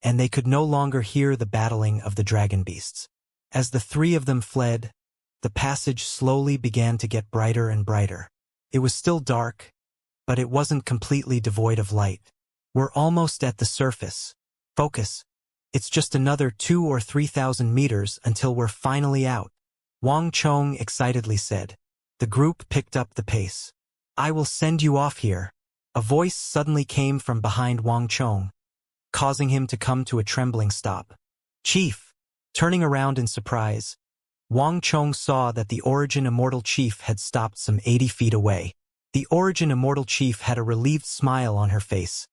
and they could no longer hear the battling of the dragon beasts. As the 3 of them fled, the passage slowly began to get brighter and brighter. It was still dark, but it wasn't completely devoid of light. We're almost at the surface. Focus. It's just another 2,000 or 3,000 meters until we're finally out, Wang Chong excitedly said. The group picked up the pace. I will send you off here. A voice suddenly came from behind Wang Chong, causing him to come to a trembling stop. Chief! Turning around in surprise, Wang Chong saw that the Origin immortal chief had stopped some 80 feet away. The Origin immortal chief had a relieved smile on her face,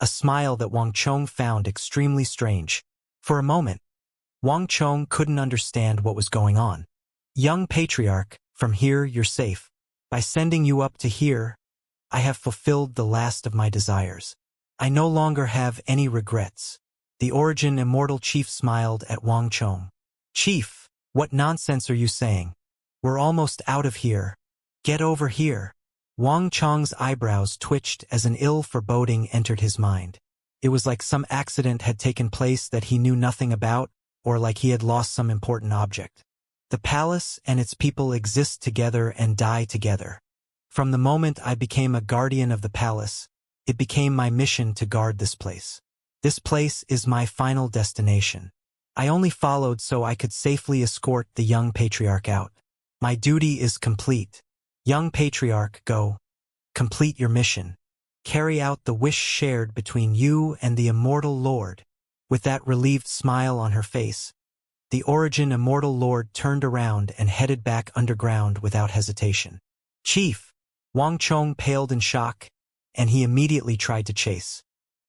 a smile that Wang Chong found extremely strange. For a moment, Wang Chong couldn't understand what was going on. Young patriarch, from here you're safe. By sending you up to here, I have fulfilled the last of my desires. I no longer have any regrets. The Origin Immortal Chief smiled at Wang Chong. Chief, what nonsense are you saying? We're almost out of here. Get over here. Wang Chong's eyebrows twitched as an ill foreboding entered his mind. It was like some accident had taken place that he knew nothing about, or like he had lost some important object. The palace and its people exist together and die together. From the moment I became a guardian of the palace, it became my mission to guard this place. This place is my final destination. I only followed so I could safely escort the young patriarch out. My duty is complete. Young patriarch, go. Complete your mission. Carry out the wish shared between you and the immortal lord. With that relieved smile on her face, the Origin Immortal Lord turned around and headed back underground without hesitation. Chief! Wang Chong paled in shock, and he immediately tried to chase.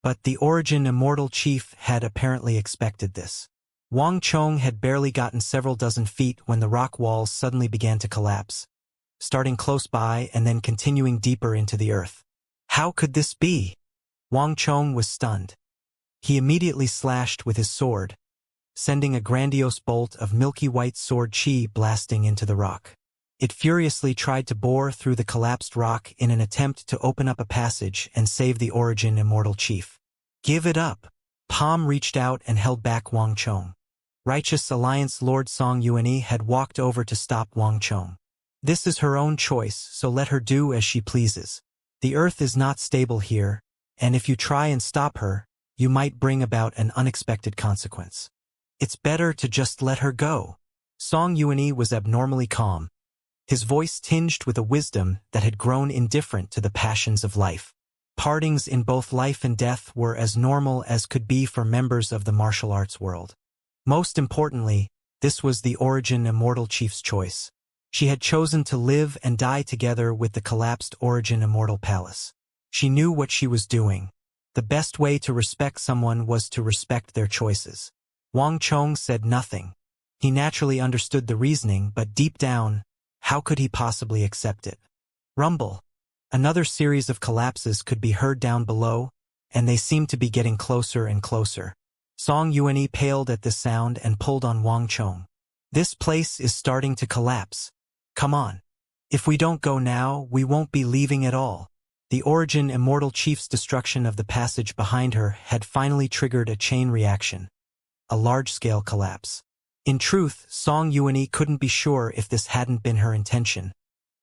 But the Origin Immortal Chief had apparently expected this. Wang Chong had barely gotten several dozen feet when the rock walls suddenly began to collapse, starting close by and then continuing deeper into the earth. How could this be? Wang Chong was stunned. He immediately slashed with his sword, sending a grandiose bolt of milky white sword chi blasting into the rock. It furiously tried to bore through the collapsed rock in an attempt to open up a passage and save the Origin Immortal Chief. Give it up! Palm reached out and held back Wang Chong. Righteous Alliance Lord Song Yuanyi had walked over to stop Wang Chong. This is her own choice, so let her do as she pleases. The earth is not stable here, and if you try and stop her, you might bring about an unexpected consequence. It's better to just let her go. Song Yuanyi was abnormally calm, his voice tinged with a wisdom that had grown indifferent to the passions of life. Partings in both life and death were as normal as could be for members of the martial arts world. Most importantly, this was the Origin Immortal Chief's choice. She had chosen to live and die together with the collapsed Origin Immortal Palace. She knew what she was doing. The best way to respect someone was to respect their choices. Wang Chong said nothing. He naturally understood the reasoning, but deep down, how could he possibly accept it? Rumble. Another series of collapses could be heard down below, and they seemed to be getting closer and closer. Song Yuanyi paled at this sound and pulled on Wang Chong. This place is starting to collapse. Come on. If we don't go now, we won't be leaving at all. The Origin Immortal Chief's destruction of the passage behind her had finally triggered a chain reaction. A large-scale collapse. In truth, Song Yuanyi couldn't be sure if this hadn't been her intention.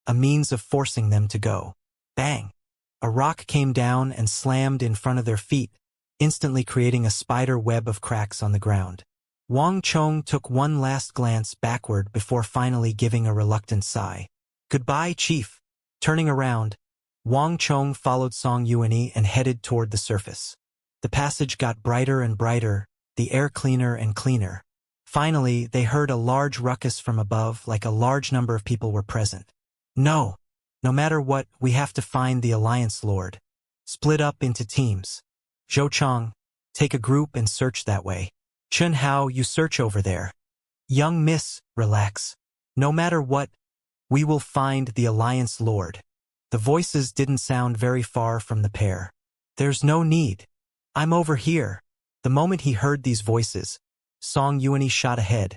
A means of forcing them to go. Bang! A rock came down and slammed in front of their feet, instantly creating a spider web of cracks on the ground. Wang Chong took one last glance backward before finally giving a reluctant sigh. Goodbye, Chief. Turning around, Wang Chong followed Song Yuanyi and headed toward the surface. The passage got brighter and brighter, the air cleaner and cleaner. Finally, they heard a large ruckus from above, like a large number of people were present. No matter what, we have to find the Alliance Lord. Split up into teams. Zhou Chang, take a group and search that way. Chun Hao, you search over there. Young miss, relax. No matter what, we will find the Alliance Lord. The voices didn't sound very far from the pair. There's no need. I'm over here. The moment he heard these voices, Song Yuanyi shot ahead,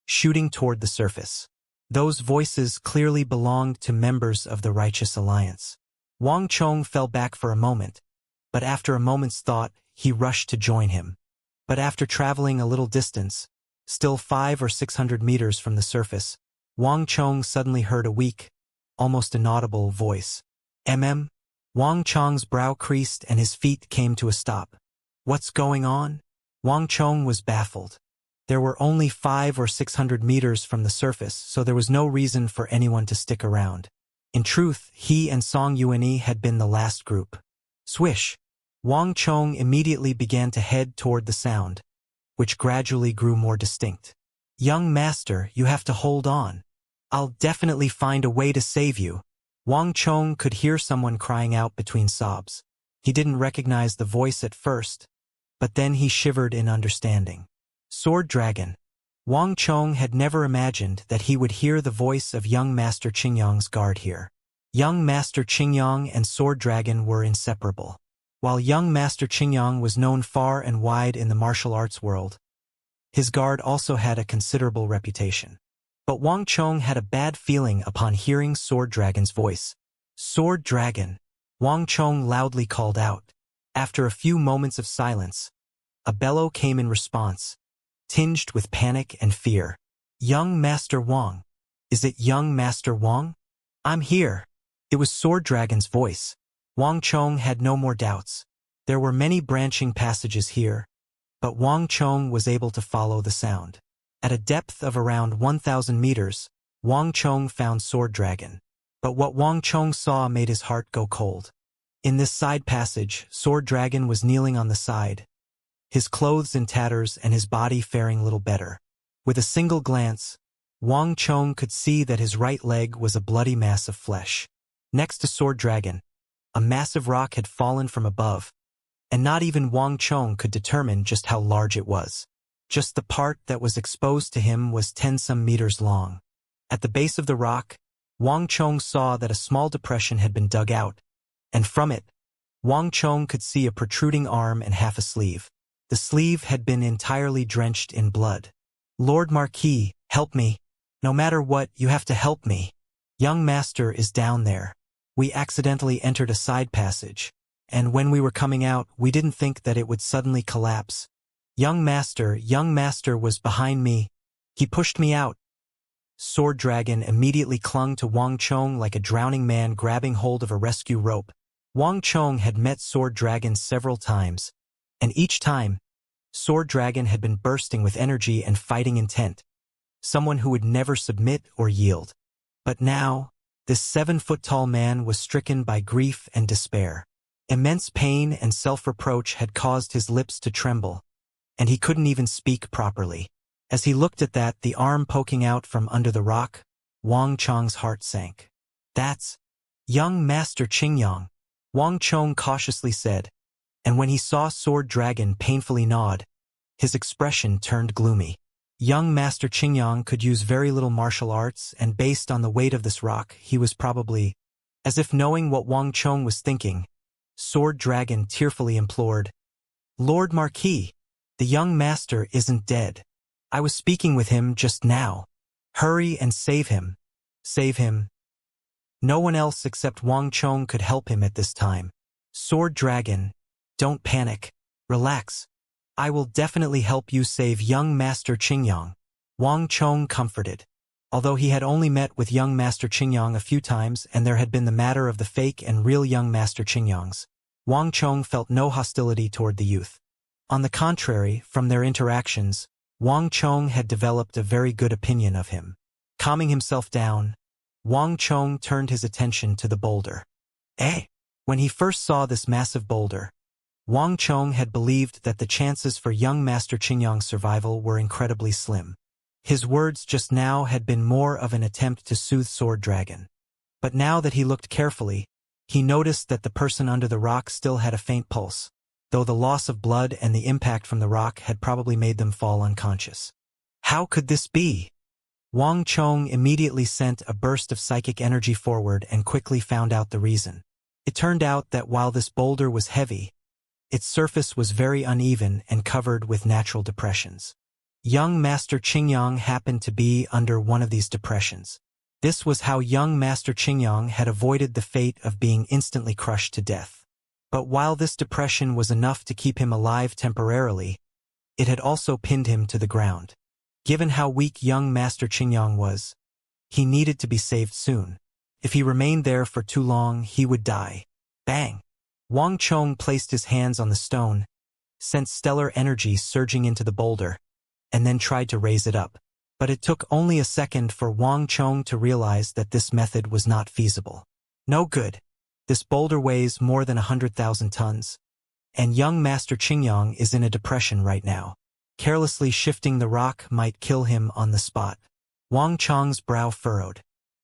shooting toward the surface. Those voices clearly belonged to members of the Righteous Alliance. Wang Chong fell back for a moment, but after a moment's thought, he rushed to join him. But after traveling a little distance, still 500 or 600 meters from the surface, Wang Chong suddenly heard a weak, almost inaudible voice. Wang Chong's brow creased and his feet came to a stop. What's going on? Wang Chong was baffled. There were only 500 or 600 meters from the surface, so there was no reason for anyone to stick around. In truth, he and Song Yuanyi had been the last group. Swish! Wang Chong immediately began to head toward the sound, which gradually grew more distinct. Young master, you have to hold on. I'll definitely find a way to save you. Wang Chong could hear someone crying out between sobs. He didn't recognize the voice at first, but then he shivered in understanding. Sword Dragon. Wang Chong had never imagined that he would hear the voice of young Master Qingyang's guard here. Young Master Qingyang and Sword Dragon were inseparable. While young Master Qingyang was known far and wide in the martial arts world, his guard also had a considerable reputation. But Wang Chong had a bad feeling upon hearing Sword Dragon's voice. "Sword Dragon," Wang Chong loudly called out. After a few moments of silence, a bellow came in response, tinged with panic and fear. "Young Master Wang. Is it young Master Wang? I'm here." It was Sword Dragon's voice. Wang Chong had no more doubts. There were many branching passages here, but Wang Chong was able to follow the sound. At a depth of around 1,000 meters, Wang Chong found Sword Dragon. But what Wang Chong saw made his heart go cold. In this side passage, Sword Dragon was kneeling on the side, his clothes in tatters and his body faring little better. With a single glance, Wang Chong could see that his right leg was a bloody mass of flesh. Next to Sword Dragon, a massive rock had fallen from above, and not even Wang Chong could determine just how large it was. Just the part that was exposed to him was 10-some meters long. At the base of the rock, Wang Chong saw that a small depression had been dug out, and from it, Wang Chong could see a protruding arm and half a sleeve. The sleeve had been entirely drenched in blood. "Lord Marquis, help me. No matter what, you have to help me. Young Master is down there. We accidentally entered a side passage, and when we were coming out, we didn't think that it would suddenly collapse. Young Master was behind me. He pushed me out." Sword Dragon immediately clung to Wang Chong like a drowning man grabbing hold of a rescue rope. Wang Chong had met Sword Dragon several times, and each time, Sword Dragon had been bursting with energy and fighting intent, someone who would never submit or yield. But now, this 7-foot-tall man was stricken by grief and despair. Immense pain and self-reproach had caused his lips to tremble, and he couldn't even speak properly. As he looked at the arm poking out from under the rock, Wang Chong's heart sank. "That's young Master Qingyang," Wang Chong cautiously said, and when he saw Sword Dragon painfully nod, his expression turned gloomy. Young Master Qingyang could use very little martial arts, and based on the weight of this rock, he was probably, as if knowing what Wang Chong was thinking, Sword Dragon tearfully implored, "Lord Marquis, the young master isn't dead. I was speaking with him just now. Hurry and save him. Save him." No one else except Wang Chong could help him at this time. "Sword Dragon, don't panic. Relax. I will definitely help you save young Master Qingyang," Wang Chong comforted. Although he had only met with young Master Qingyang a few times and there had been the matter of the fake and real young Master Qingyangs, Wang Chong felt no hostility toward the youth. On the contrary, from their interactions, Wang Chong had developed a very good opinion of him. Calming himself down, Wang Chong turned his attention to the boulder. When he first saw this massive boulder, Wang Chong had believed that the chances for young Master Qingyang's survival were incredibly slim. His words just now had been more of an attempt to soothe Sword Dragon. But now that he looked carefully, he noticed that the person under the rock still had a faint pulse, though the loss of blood and the impact from the rock had probably made them fall unconscious. How could this be? Wang Chong immediately sent a burst of psychic energy forward and quickly found out the reason. It turned out that while this boulder was heavy, its surface was very uneven and covered with natural depressions. Young Master Qingyang happened to be under one of these depressions. This was how young Master Qingyang had avoided the fate of being instantly crushed to death. But while this depression was enough to keep him alive temporarily, it had also pinned him to the ground. Given how weak young Master Qingyang was, he needed to be saved soon. If he remained there for too long, he would die. Bang! Wang Chong placed his hands on the stone, sent stellar energy surging into the boulder, and then tried to raise it up. But it took only a second for Wang Chong to realize that this method was not feasible. No good. This boulder weighs more than 100,000 tons, and young Master Qingyang is in a depression right now. Carelessly shifting the rock might kill him on the spot. Wang Chong's brow furrowed.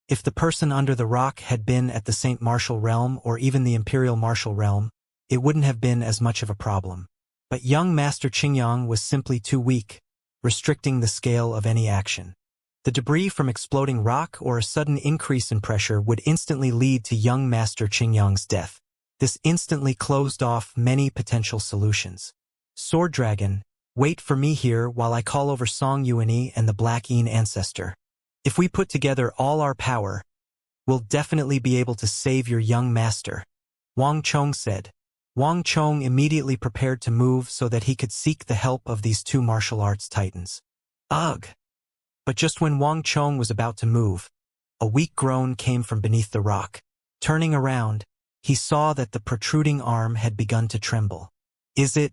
If the person under the rock had been at the Saint Martial Realm or even the Imperial Martial Realm, it wouldn't have been as much of a problem. But young Master Qingyang was simply too weak, restricting the scale of any action. The debris from exploding rock or a sudden increase in pressure would instantly lead to young Master Qingyang's death. This instantly closed off many potential solutions. Sword Dragon, wait for me here while I call over Song Yuani and the Black Yin ancestor. If we put together all our power, we'll definitely be able to save your young master, Wang Chong said. Wang Chong immediately prepared to move so that he could seek the help of these two martial arts titans. Ugh! But just when Wang Chong was about to move, a weak groan came from beneath the rock. Turning around, he saw that the protruding arm had begun to tremble. Is it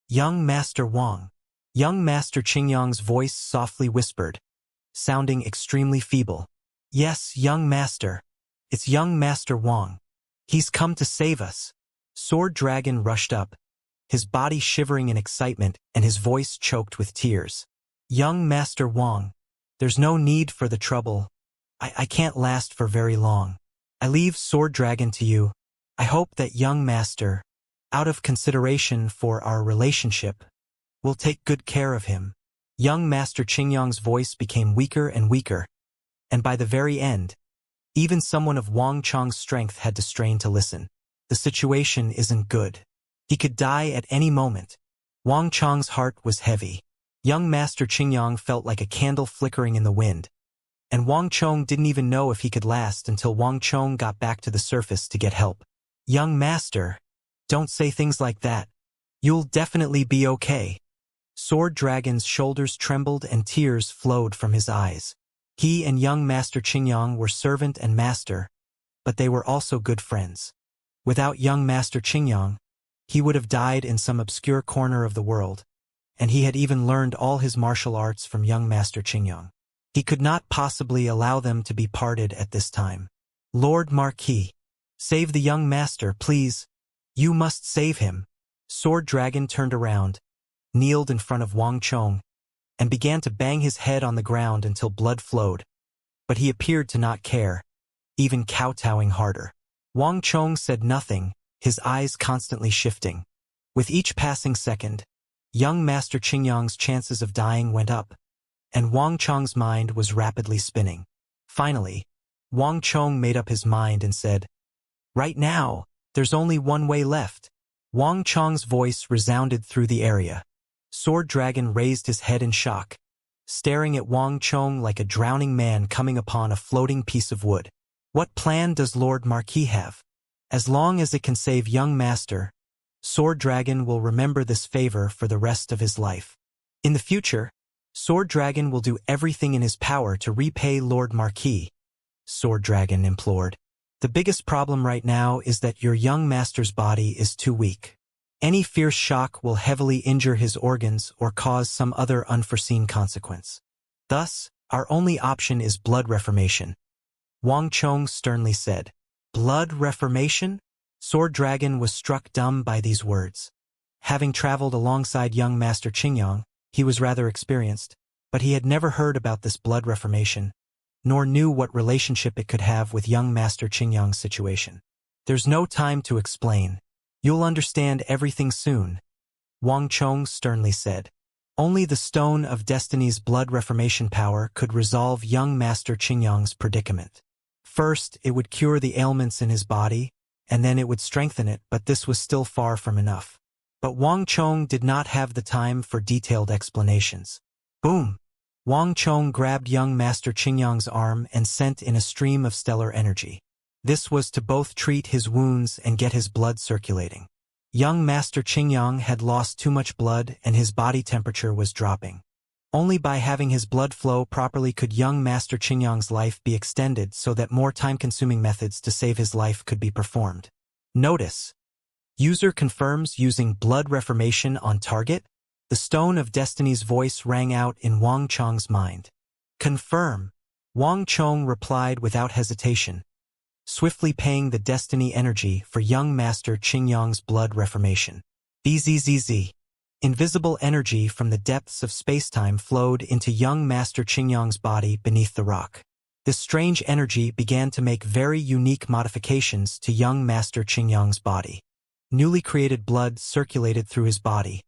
young Master Wang? Young Master Qingyang's voice softly whispered, sounding extremely feeble. Yes, young master. It's young Master Wang. He's come to save us. Sword Dragon rushed up, his body shivering in excitement and his voice choked with tears. Young Master Wang, there's no need for the trouble. I can't last for very long. I leave Sword Dragon to you. I hope that young master, out of consideration for our relationship, will take good care of him. Young Master Qingyang's voice became weaker and weaker, and by the very end, even someone of Wang Chong's strength had to strain to listen. The situation isn't good. He could die at any moment. Wang Chong's heart was heavy. Young Master Qingyang felt like a candle flickering in the wind, and Wang Chong didn't even know if he could last until Wang Chong got back to the surface to get help. Young master, don't say things like that. You'll definitely be okay. Sword Dragon's shoulders trembled and tears flowed from his eyes. He and young Master Qingyang were servant and master, but they were also good friends. Without young Master Qingyang, he would have died in some obscure corner of the world, and he had even learned all his martial arts from young Master Qingyang. He could not possibly allow them to be parted at this time. Lord Marquis, save the young master, please. You must save him. Sword Dragon turned around, kneeled in front of Wang Chong, and began to bang his head on the ground until blood flowed. But he appeared to not care, even kowtowing harder. Wang Chong said nothing, his eyes constantly shifting. With each passing second, young Master Qingyang's chances of dying went up, and Wang Chong's mind was rapidly spinning. Finally, Wang Chong made up his mind and said, "Right now, there's only one way left." Wang Chong's voice resounded through the area. Sword Dragon raised his head in shock, staring at Wang Chong like a drowning man coming upon a floating piece of wood. What plan does Lord Marquis have? As long as it can save young master, Sword Dragon will remember this favor for the rest of his life. In the future, Sword Dragon will do everything in his power to repay Lord Marquis, Sword Dragon implored. The biggest problem right now is that your young master's body is too weak. Any fierce shock will heavily injure his organs or cause some other unforeseen consequence. Thus, our only option is blood reformation. Wang Chong sternly said. Blood reformation? Sword Dragon was struck dumb by these words. Having traveled alongside young Master Qingyang, he was rather experienced, but he had never heard about this blood reformation, nor knew what relationship it could have with young Master Qingyang's situation. There's no time to explain. You'll understand everything soon, Wang Chong sternly said. Only the Stone of Destiny's blood reformation power could resolve young Master Qingyang's predicament. First, it would cure the ailments in his body, and then it would strengthen it, but this was still far from enough. But Wang Chong did not have the time for detailed explanations. Boom! Wang Chong grabbed young Master Qingyang's arm and sent in a stream of stellar energy. This was to both treat his wounds and get his blood circulating. Young Master Qingyang had lost too much blood and his body temperature was dropping. Only by having his blood flow properly could young Master Qingyang's life be extended so that more time-consuming methods to save his life could be performed. Notice: user confirms using blood reformation on target. The Stone of Destiny's voice rang out in Wang Chong's mind. Confirm. Wang Chong replied without hesitation, swiftly paying the destiny energy for young Master Qingyang's blood reformation. Bzzz. Invisible energy from the depths of spacetime flowed into young Master Qingyang's body beneath the rock. This strange energy began to make very unique modifications to young Master Qingyang's body. Newly created blood circulated through his body,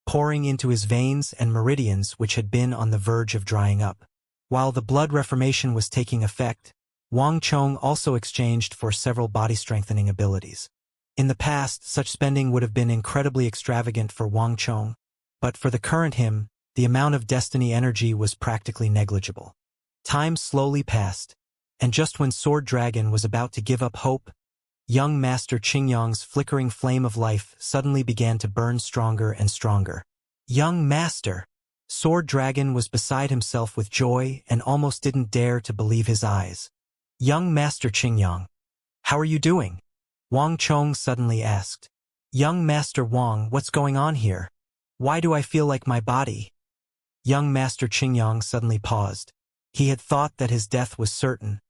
pouring into his veins and meridians which had been on the verge of drying up. While the blood reformation was taking effect, Wang Chong also exchanged for several body-strengthening abilities. In the past, such spending would have been incredibly extravagant for Wang Chong, but for the current him, the amount of destiny energy was practically negligible. Time slowly passed, and just when Sword Dragon was about to give up hope, young Master Qingyang's flickering flame of life suddenly began to burn stronger and stronger. Young Master! Sword Dragon was beside himself with joy and almost didn't dare to believe his eyes. Young Master Qingyang, how are you doing? Wang Chong suddenly asked. Young Master Wang, what's going on here? Why do I feel like my body? Young Master Qingyang suddenly paused. He had thought that his death was certain,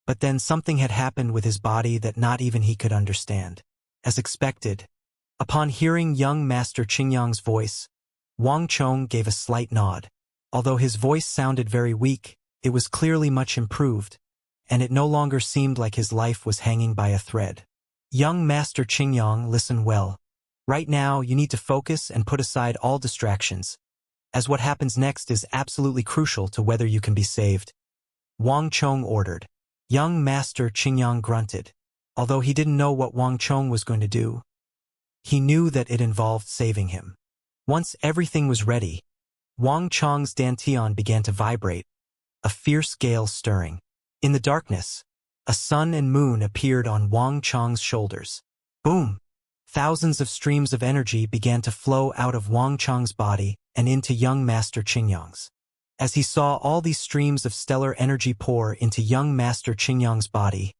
but then something had happened with his body that not even he could understand. As expected, upon hearing young Master Qingyang's voice, Wang Chong gave a slight nod. Although his voice sounded very weak, it was clearly much improved, and it no longer seemed like his life was hanging by a thread. Young Master Qingyang, listen well. Right now, you need to focus and put aside all distractions, as what happens next is absolutely crucial to whether you can be saved. Wang Chong ordered. Young Master Qingyang grunted. Although he didn't know what Wang Chong was going to do, he knew that it involved saving him. Once everything was ready, Wang Chong's dantian began to vibrate, a fierce gale stirring. In the darkness, a sun and moon appeared on Wang Chong's shoulders. Boom! Thousands of streams of energy began to flow out of Wang Chong's body and into young Master Qingyang's. As he saw all these streams of stellar energy pour into young Master Qingyang's body,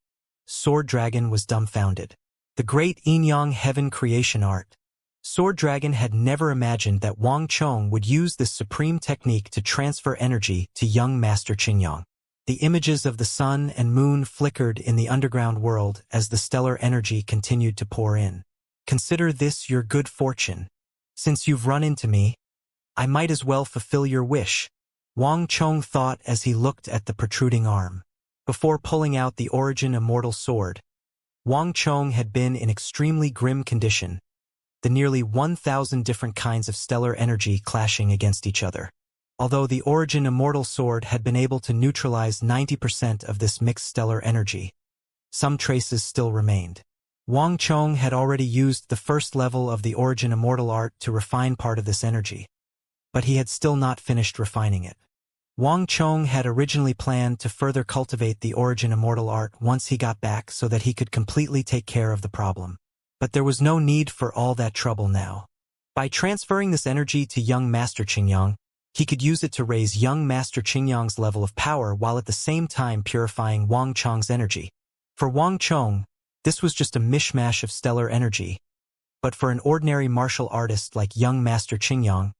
Sword Dragon was dumbfounded. The great Yin-Yang heaven creation art. Sword Dragon had never imagined that Wang Chong would use this supreme technique to transfer energy to young Master Qingyang. The images of the sun and moon flickered in the underground world as the stellar energy continued to pour in. Consider this your good fortune. Since you've run into me, I might as well fulfill your wish, Wang Chong thought as he looked at the protruding arm. Before pulling out the Origin Immortal Sword, Wang Chong had been in extremely grim condition, the nearly 1,000 different kinds of stellar energy clashing against each other. Although the Origin Immortal Sword had been able to neutralize 90% of this mixed stellar energy, some traces still remained. Wang Chong had already used the first level of the Origin Immortal art to refine part of this energy, but he had still not finished refining it. Wang Chong had originally planned to further cultivate the Origin Immortal art once he got back so that he could completely take care of the problem. But there was no need for all that trouble now. By transferring this energy to young Master Qingyang, he could use it to raise young Master Qingyang's level of power while at the same time purifying Wang Chong's energy. For Wang Chong, this was just a mishmash of stellar energy, but for an ordinary martial artist like young Master Qingyang,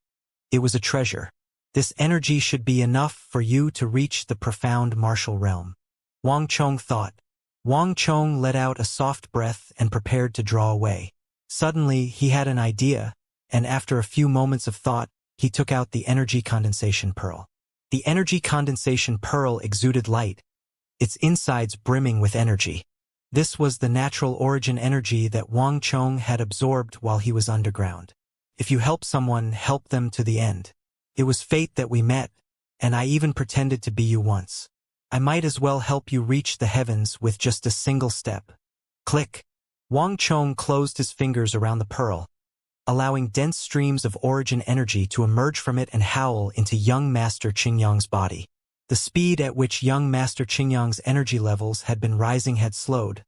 it was a treasure. This energy should be enough for you to reach the profound martial realm, Wang Chong thought. Wang Chong let out a soft breath and prepared to draw away. Suddenly, he had an idea, and after a few moments of thought, he took out the energy condensation pearl. The energy condensation pearl exuded light, its insides brimming with energy. This was the natural origin energy that Wang Chong had absorbed while he was underground. If you help someone, help them to the end. It was fate that we met, and I even pretended to be you once. I might as well help you reach the heavens with just a single step. Click. Wang Chong closed his fingers around the pearl, allowing dense streams of origin energy to emerge from it and howl into young Master Qingyang's body. The speed at which young Master Qingyang's energy levels had been rising had slowed,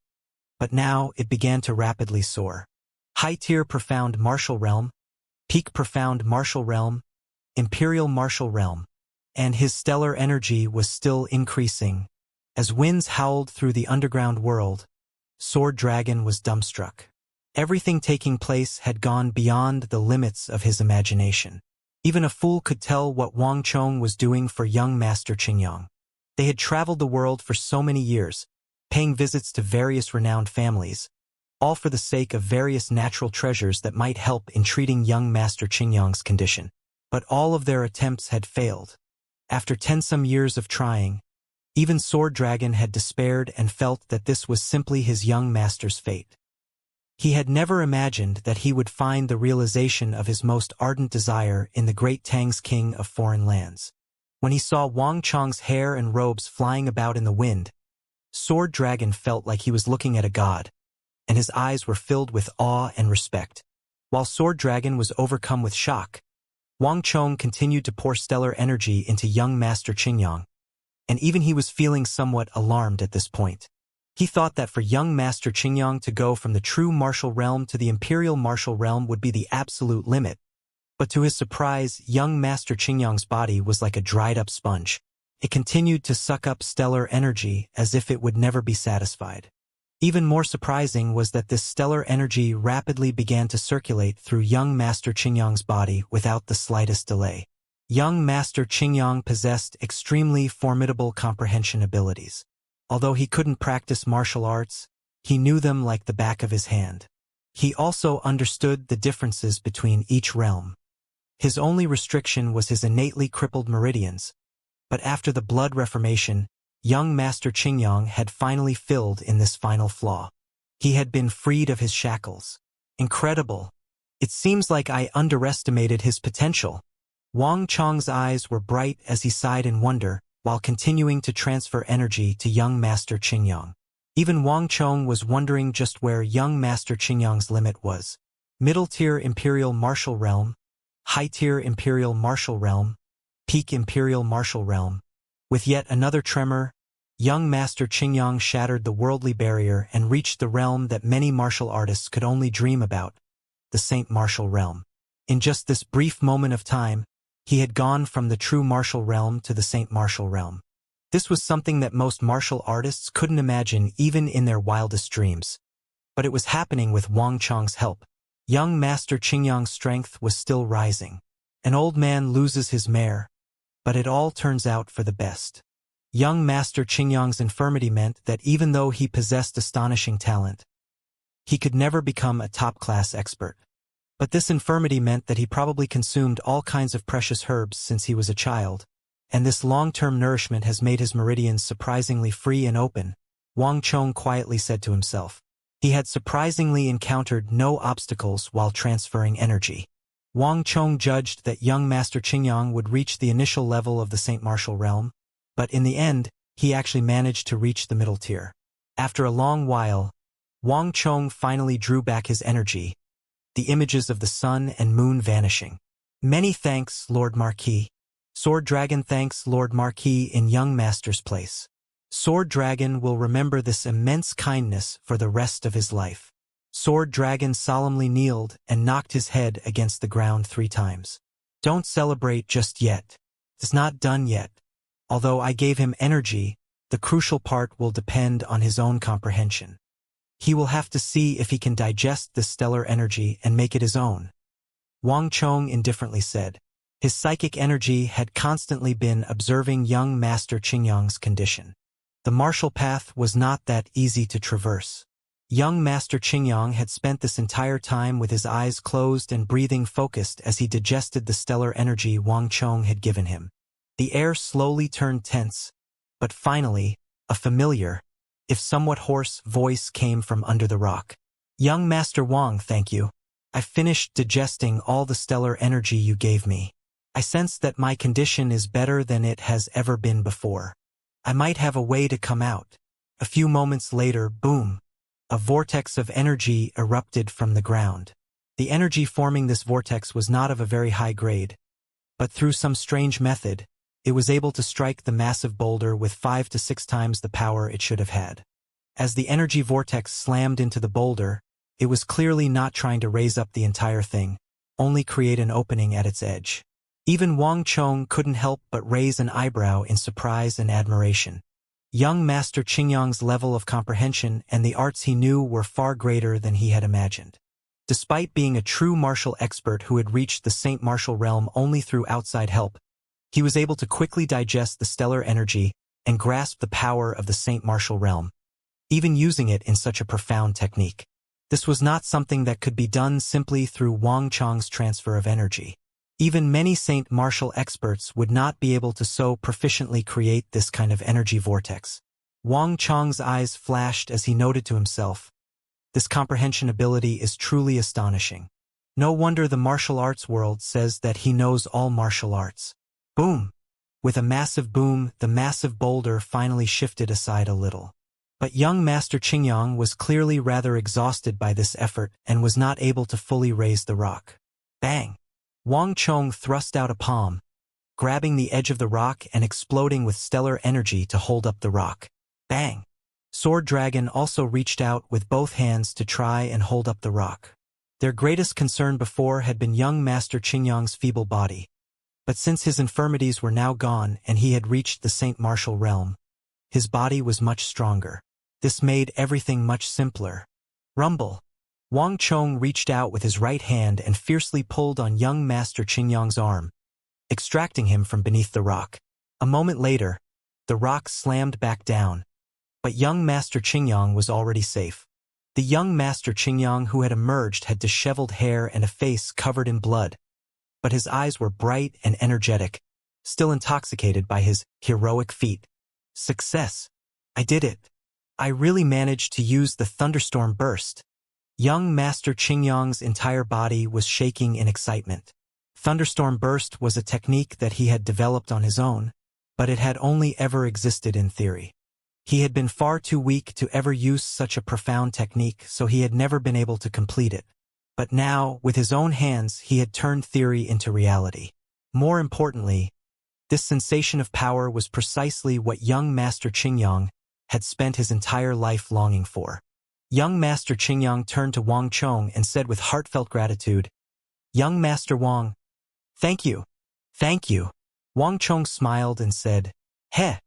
but now it began to rapidly soar. High-tier profound martial realm, peak profound martial realm, imperial martial realm, and his stellar energy was still increasing. As winds howled through the underground world, Sword Dragon was dumbstruck. Everything taking place had gone beyond the limits of his imagination. Even a fool could tell what Wang Chong was doing for young Master Qingyang. They had traveled the world for so many years, paying visits to various renowned families, all for the sake of various natural treasures that might help in treating young Master Qingyang's condition. But all of their attempts had failed. After 10-some years of trying, even Sword Dragon had despaired and felt that this was simply his young master's fate. He had never imagined that he would find the realization of his most ardent desire in the great Tang's king of foreign lands. When he saw Wang Chong's hair and robes flying about in the wind, Sword Dragon felt like he was looking at a god. and his eyes were filled with awe and respect. While Sword Dragon was overcome with shock, Wang Chong continued to pour stellar energy into young Master Qingyang, and even he was feeling somewhat alarmed at this point. He thought that for young Master Qingyang to go from the true martial realm to the imperial martial realm would be the absolute limit, but to his surprise, young Master Qingyang's body was like a dried-up sponge. It continued to suck up stellar energy as if it would never be satisfied. Even more surprising was that this stellar energy rapidly began to circulate through young Master Qingyang's body without the slightest delay. Young Master Qingyang possessed extremely formidable comprehension abilities. Although he couldn't practice martial arts, he knew them like the back of his hand. He also understood the differences between each realm. His only restriction was his innately crippled meridians, but after the blood reformation, young Master Qingyang had finally filled in this final flaw. He had been freed of his shackles. Incredible. It seems like I underestimated his potential. Wang Chong's eyes were bright as he sighed in wonder, while continuing to transfer energy to young Master Qingyang. Even Wang Chong was wondering just where young Master Qingyang's limit was. Middle-tier Imperial Martial Realm, high-tier Imperial Martial Realm, peak Imperial Martial Realm. With yet another tremor, young Master Qingyang shattered the worldly barrier and reached the realm that many martial artists could only dream about, the Saint Martial Realm. In just this brief moment of time, he had gone from the true martial realm to the Saint Martial Realm. This was something that most martial artists couldn't imagine even in their wildest dreams. But it was happening with Wang Chong's help. Young Master Qingyang's strength was still rising. An old man loses his mare, but it all turns out for the best. Young Master Qingyang's infirmity meant that even though he possessed astonishing talent, he could never become a top-class expert. But this infirmity meant that he probably consumed all kinds of precious herbs since he was a child, and this long-term nourishment has made his meridians surprisingly free and open, Wang Chong quietly said to himself. He had surprisingly encountered no obstacles while transferring energy. Wang Chong judged that young Master Qingyang would reach the initial level of the Saint Martial Realm, but in the end, he actually managed to reach the middle tier. After a long while, Wang Chong finally drew back his energy, the images of the sun and moon vanishing. Many thanks, Lord Marquis. Sword Dragon thanks Lord Marquis in young Master's place. Sword Dragon will remember this immense kindness for the rest of his life. Sword Dragon solemnly kneeled and knocked his head against the ground 3 times. Don't celebrate just yet. It's not done yet. Although I gave him energy, the crucial part will depend on his own comprehension. He will have to see if he can digest this stellar energy and make it his own. Wang Chong indifferently said. His psychic energy had constantly been observing young Master Qingyang's condition. The martial path was not that easy to traverse. Young Master Qingyang had spent this entire time with his eyes closed and breathing focused as he digested the stellar energy Wang Chong had given him. The air slowly turned tense, but finally, a familiar, if somewhat hoarse, voice came from under the rock. Young Master Wang, thank you. I finished digesting all the stellar energy you gave me. I sense that my condition is better than it has ever been before. I might have a way to come out. A few moments later, boom. A vortex of energy erupted from the ground. The energy forming this vortex was not of a very high grade, but through some strange method, it was able to strike the massive boulder with 5 to 6 times the power it should have had. As the energy vortex slammed into the boulder, it was clearly not trying to raise up the entire thing, only create an opening at its edge. Even Wang Chong couldn't help but raise an eyebrow in surprise and admiration. Young Master Qingyang's level of comprehension and the arts he knew were far greater than he had imagined. Despite being a true martial expert who had reached the Saint Martial Realm only through outside help, he was able to quickly digest the stellar energy and grasp the power of the Saint Martial Realm, even using it in such a profound technique. This was not something that could be done simply through Wang Chong's transfer of energy. Even many Saint Martial experts would not be able to so proficiently create this kind of energy vortex. Wang Chong's eyes flashed as he noted to himself, this comprehension ability is truly astonishing. No wonder the martial arts world says that he knows all martial arts. Boom! With a massive boom, the massive boulder finally shifted aside a little. But young Master Qingyang was clearly rather exhausted by this effort and was not able to fully raise the rock. Bang! Wang Chong thrust out a palm, grabbing the edge of the rock and exploding with stellar energy to hold up the rock. Bang! Sword Dragon also reached out with both hands to try and hold up the rock. Their greatest concern before had been young Master Qingyang's feeble body. But since his infirmities were now gone and he had reached the Saint Martial realm, his body was much stronger. This made everything much simpler. Rumble! Wang Chong reached out with his right hand and fiercely pulled on young Master Qingyang's arm, extracting him from beneath the rock. A moment later, the rock slammed back down, but young Master Qingyang was already safe. The young Master Qingyang who had emerged had disheveled hair and a face covered in blood, but his eyes were bright and energetic, still intoxicated by his heroic feat. Success! I did it! I really managed to use the thunderstorm burst. Young Master Qingyang's entire body was shaking in excitement. Thunderstorm burst was a technique that he had developed on his own, but it had only ever existed in theory. He had been far too weak to ever use such a profound technique, so he had never been able to complete it. But now, with his own hands, he had turned theory into reality. More importantly, this sensation of power was precisely what young Master Qingyang had spent his entire life longing for. Young Master Qingyang turned to Wang Chong and said with heartfelt gratitude, "Young Master Wang, thank you. Thank you." Wang Chong smiled and said, "Heh,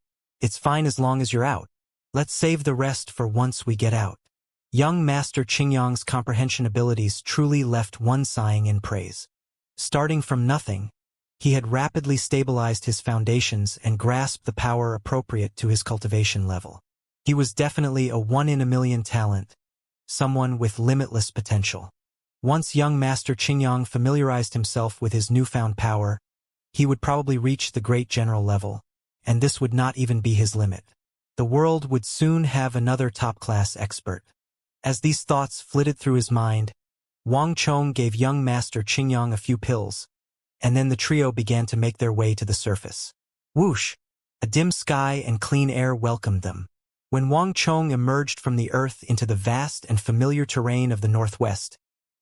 it's fine as long as you're out. Let's save the rest for once we get out." Young Master Qingyang's comprehension abilities truly left one sighing in praise. Starting from nothing, he had rapidly stabilized his foundations and grasped the power appropriate to his cultivation level. He was definitely a one-in-a-million talent, someone with limitless potential. Once young Master Qingyang familiarized himself with his newfound power, he would probably reach the great general level, and this would not even be his limit. The world would soon have another top-class expert. As these thoughts flitted through his mind, Wang Chong gave young Master Qingyang a few pills, and then the trio began to make their way to the surface. Whoosh! A dim sky and clean air welcomed them. When Wang Chong emerged from the earth into the vast and familiar terrain of the northwest,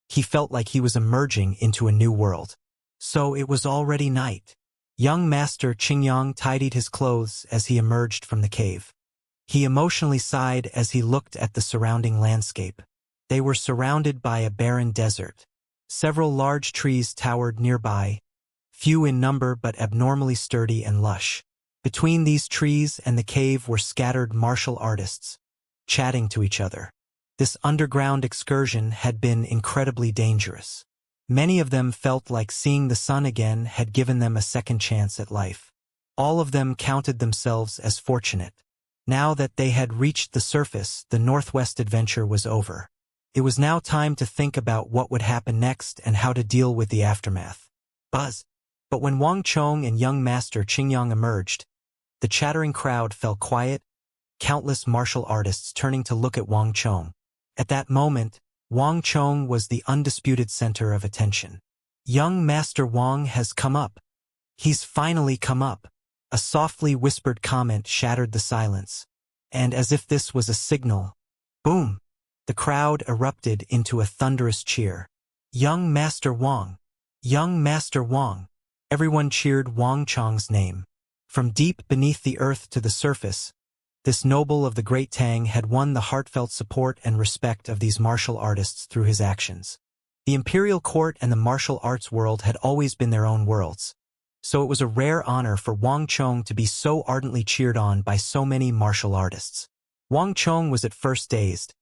he felt like he was emerging into a new world. So it was already night. Young Master Qingyang tidied his clothes as he emerged from the cave. He emotionally sighed as he looked at the surrounding landscape. They were surrounded by a barren desert. Several large trees towered nearby, few in number but abnormally sturdy and lush. Between these trees and the cave were scattered martial artists, chatting to each other. This underground excursion had been incredibly dangerous. Many of them felt like seeing the sun again had given them a second chance at life. All of them counted themselves as fortunate. Now that they had reached the surface, the Northwest adventure was over. It was now time to think about what would happen next and how to deal with the aftermath. Buzz! But when Wang Chong and young Master Qingyang emerged, the chattering crowd fell quiet, countless martial artists turning to look at Wang Chong. At that moment, Wang Chong was the undisputed center of attention. Young Master Wang has come up. He's finally come up. A softly whispered comment shattered the silence. And as if this was a signal, boom! The crowd erupted into a thunderous cheer. Young Master Wang! Young Master Wang! Everyone cheered Wang Chong's name. From deep beneath the earth to the surface, this noble of the Great Tang had won the heartfelt support and respect of these martial artists through his actions. The imperial court and the martial arts world had always been their own worlds, so it was a rare honor for Wang Chong to be so ardently cheered on by so many martial artists. Wang Chong was at first dazed,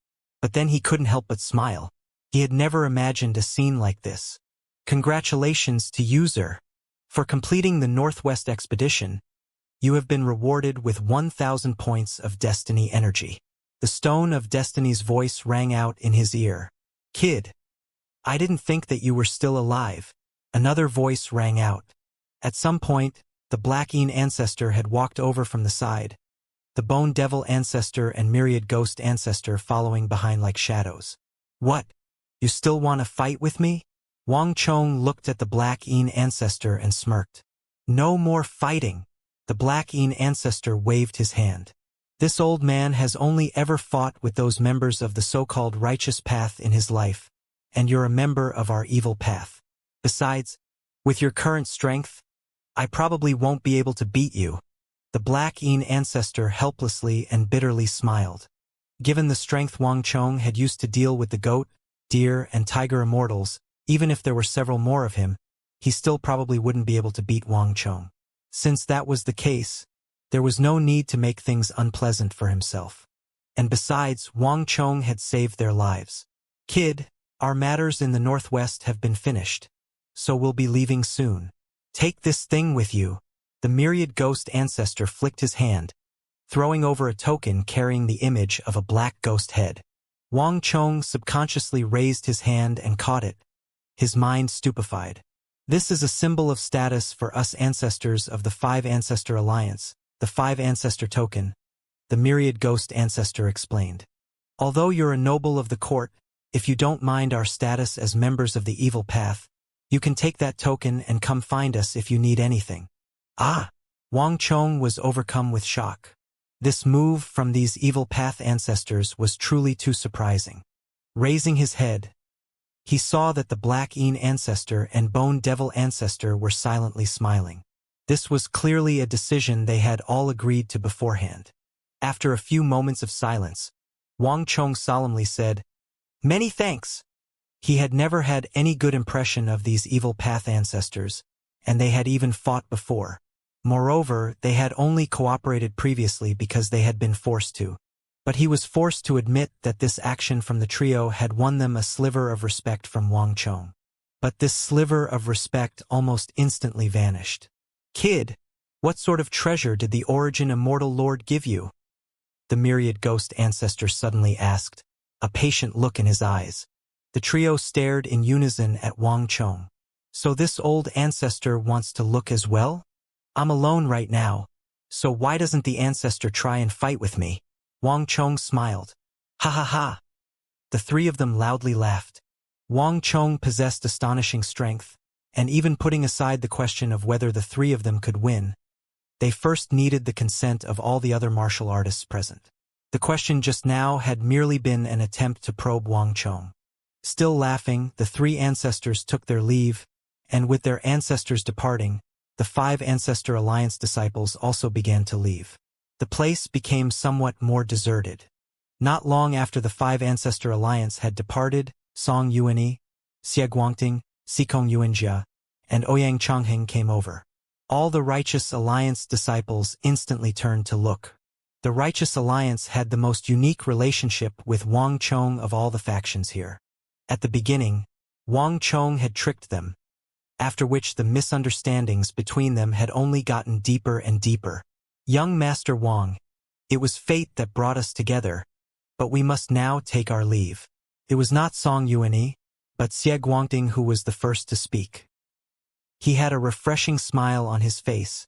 but then he couldn't help but smile. He had never imagined a scene like this. Congratulations to you, sir. For completing the Northwest expedition, you have been rewarded with 1,000 points of destiny energy. The stone of destiny's voice rang out in his ear. Kid, I didn't think that you were still alive. Another voice rang out. At some point, the Black Een ancestor had walked over from the side, the Bone Devil ancestor and Myriad Ghost ancestor following behind like shadows. What? You still want to fight with me? Wang Chong looked at the Black Een ancestor and smirked. No more fighting. The Black Een ancestor waved his hand. This old man has only ever fought with those members of the so-called righteous path in his life, and you're a member of our evil path. Besides, with your current strength, I probably won't be able to beat you." The Black Yin ancestor helplessly and bitterly smiled. Given the strength Wang Chong had used to deal with the goat, deer, and tiger immortals, even if there were several more of him, he still probably wouldn't be able to beat Wang Chong. Since that was the case, there was no need to make things unpleasant for himself. And besides, Wang Chong had saved their lives. "Kid, our matters in the northwest have been finished, so we'll be leaving soon. Take this thing with you." The myriad ghost ancestor flicked his hand, throwing over a token carrying the image of a black ghost head. Wang Chong subconsciously raised his hand and caught it, his mind stupefied. "This is a symbol of status for us ancestors of the Five Ancestor Alliance, the Five Ancestor Token," the myriad ghost ancestor explained. "Although you're a noble of the court, if you don't mind our status as members of the evil path, you can take that token and come find us if you need anything." Ah! Wang Chong was overcome with shock. This move from these evil path ancestors was truly too surprising. Raising his head, he saw that the Black Yin ancestor and Bone Devil ancestor were silently smiling. This was clearly a decision they had all agreed to beforehand. After a few moments of silence, Wang Chong solemnly said, "Many thanks." He had never had any good impression of these evil path ancestors, and they had even fought before. Moreover, they had only cooperated previously because they had been forced to. But he was forced to admit that this action from the trio had won them a sliver of respect from Wang Chong. But this sliver of respect almost instantly vanished. "Kid, what sort of treasure did the Origin Immortal Lord give you?" the myriad ghost ancestor suddenly asked, a patient look in his eyes. The trio stared in unison at Wang Chong. "So this old ancestor wants to look as well? I'm alone right now, so why doesn't the ancestor try and fight with me?" Wang Chong smiled. "Ha ha ha." The three of them loudly laughed. Wang Chong possessed astonishing strength, and even putting aside the question of whether the three of them could win, they first needed the consent of all the other martial artists present. The question just now had merely been an attempt to probe Wang Chong. Still laughing, the three ancestors took their leave, and with their ancestors departing, the Five Ancestor Alliance disciples also began to leave. The place became somewhat more deserted. Not long after the Five Ancestor Alliance had departed, Song Yuanyi, Xie Guangting, Sikong Yuanjia, and Ouyang Changheng came over. All the Righteous Alliance disciples instantly turned to look. The Righteous Alliance had the most unique relationship with Wang Chong of all the factions here. At the beginning, Wang Chong had tricked them, after which the misunderstandings between them had only gotten deeper and deeper. "Young Master Wang, it was fate that brought us together, but we must now take our leave." It was not Song Yuanyi, but Xie Guangting who was the first to speak. He had a refreshing smile on his face,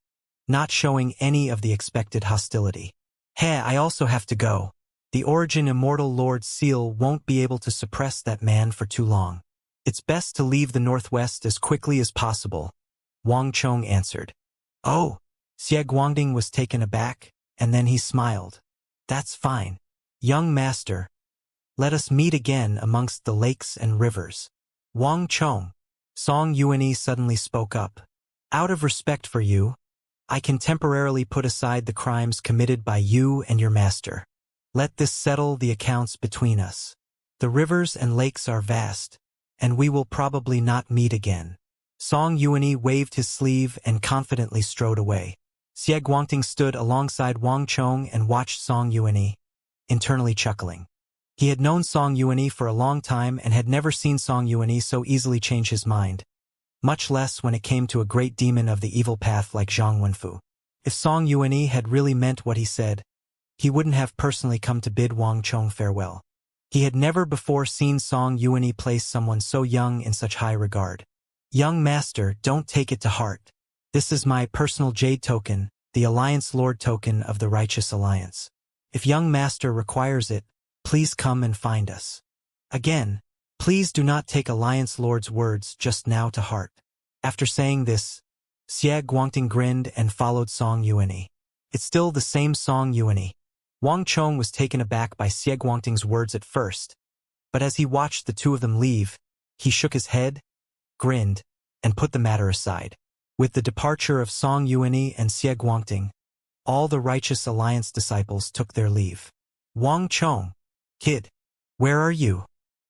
not showing any of the expected hostility. "Hey, I also have to go. The Origin Immortal Lord's seal won't be able to suppress that man for too long. It's best to leave the Northwest as quickly as possible," Wang Chong answered. "Oh," Xie Guangding was taken aback, and then he smiled. "That's fine. Young master, let us meet again amongst the lakes and rivers." "Wang Chong," Song Yuanyi suddenly spoke up. "Out of respect for you, I can temporarily put aside the crimes committed by you and your master. Let this settle the accounts between us. The rivers and lakes are vast, and we will probably not meet again." Song Yuanyi waved his sleeve and confidently strode away. Xie Guangting stood alongside Wang Chong and watched Song Yuanyi, internally chuckling. He had known Song Yuanyi for a long time and had never seen Song Yuanyi so easily change his mind, much less when it came to a great demon of the evil path like Zhang Wenfu. If Song Yuanyi had really meant what he said, he wouldn't have personally come to bid Wang Chong farewell. He had never before seen Song Yuanyi place someone so young in such high regard. "Young master, don't take it to heart. This is my personal jade token, the Alliance Lord token of the Righteous Alliance. If young master requires it, please come and find us. Again, please do not take Alliance Lord's words just now to heart." After saying this, Xie Guangting grinned and followed Song Yuanyi. "It's still the same Song Yuanyi. Wang Chong was taken aback by Xie Guangting's words at first, but as he watched the two of them leave, he shook his head, grinned, and put the matter aside. With the departure of Song Yuanyi and Xie Guangting, all the Righteous Alliance disciples took their leave. Wang Chong, kid, where are you?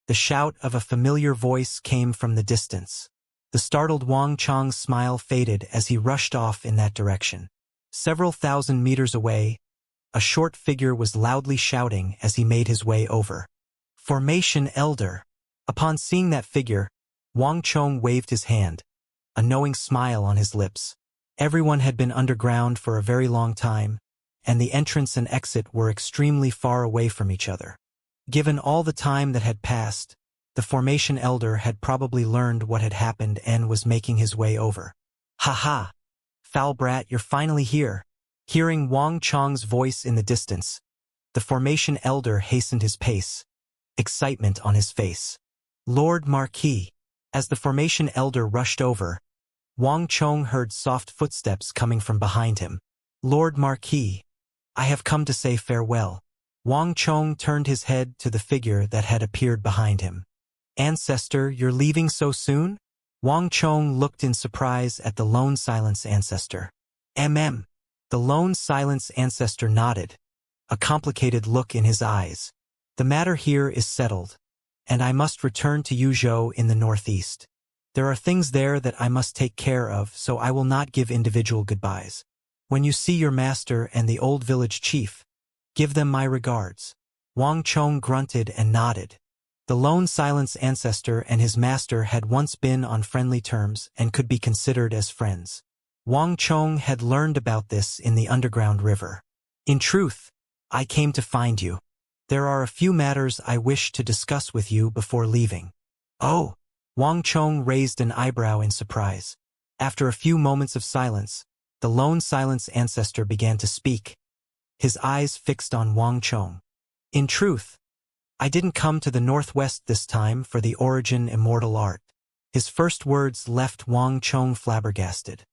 The shout of a familiar voice came from the distance. The startled Wang Chong's smile faded as he rushed off in that direction. Several thousand meters away, a short figure was loudly shouting as he made his way over. Formation Elder. Upon seeing that figure, Wang Chong waved his hand, a knowing smile on his lips. Everyone had been underground for a very long time, and the entrance and exit were extremely far away from each other. Given all the time that had passed, the Formation Elder had probably learned what had happened and was making his way over. "Ha ha! Foul brat, you're finally here." Hearing Wang Chong's voice in the distance, the Formation Elder hastened his pace, excitement on his face. "Lord Marquis." As the Formation Elder rushed over, Wang Chong heard soft footsteps coming from behind him. "Lord Marquis, I have come to say farewell." Wang Chong turned his head to the figure that had appeared behind him. "Ancestor, you're leaving so soon?" Wang Chong looked in surprise at the Lone Silence Ancestor. The Lone Silence Ancestor nodded, a complicated look in his eyes. "The matter here is settled, and I must return to Yuzhou in the northeast. There are things there that I must take care of, so I will not give individual goodbyes. When you see your master and the old village chief, give them my regards." Wang Chong grunted and nodded. The Lone Silence Ancestor and his master had once been on friendly terms and could be considered as friends. Wang Chong had learned about this in the underground river. "In truth, I came to find you. There are a few matters I wish to discuss with you before leaving." "Oh!" Wang Chong raised an eyebrow in surprise. After a few moments of silence, the Lone Silence Ancestor began to speak, his eyes fixed on Wang Chong. "In truth, I didn't come to the northwest this time for the origin immortal art." His first words left Wang Chong flabbergasted.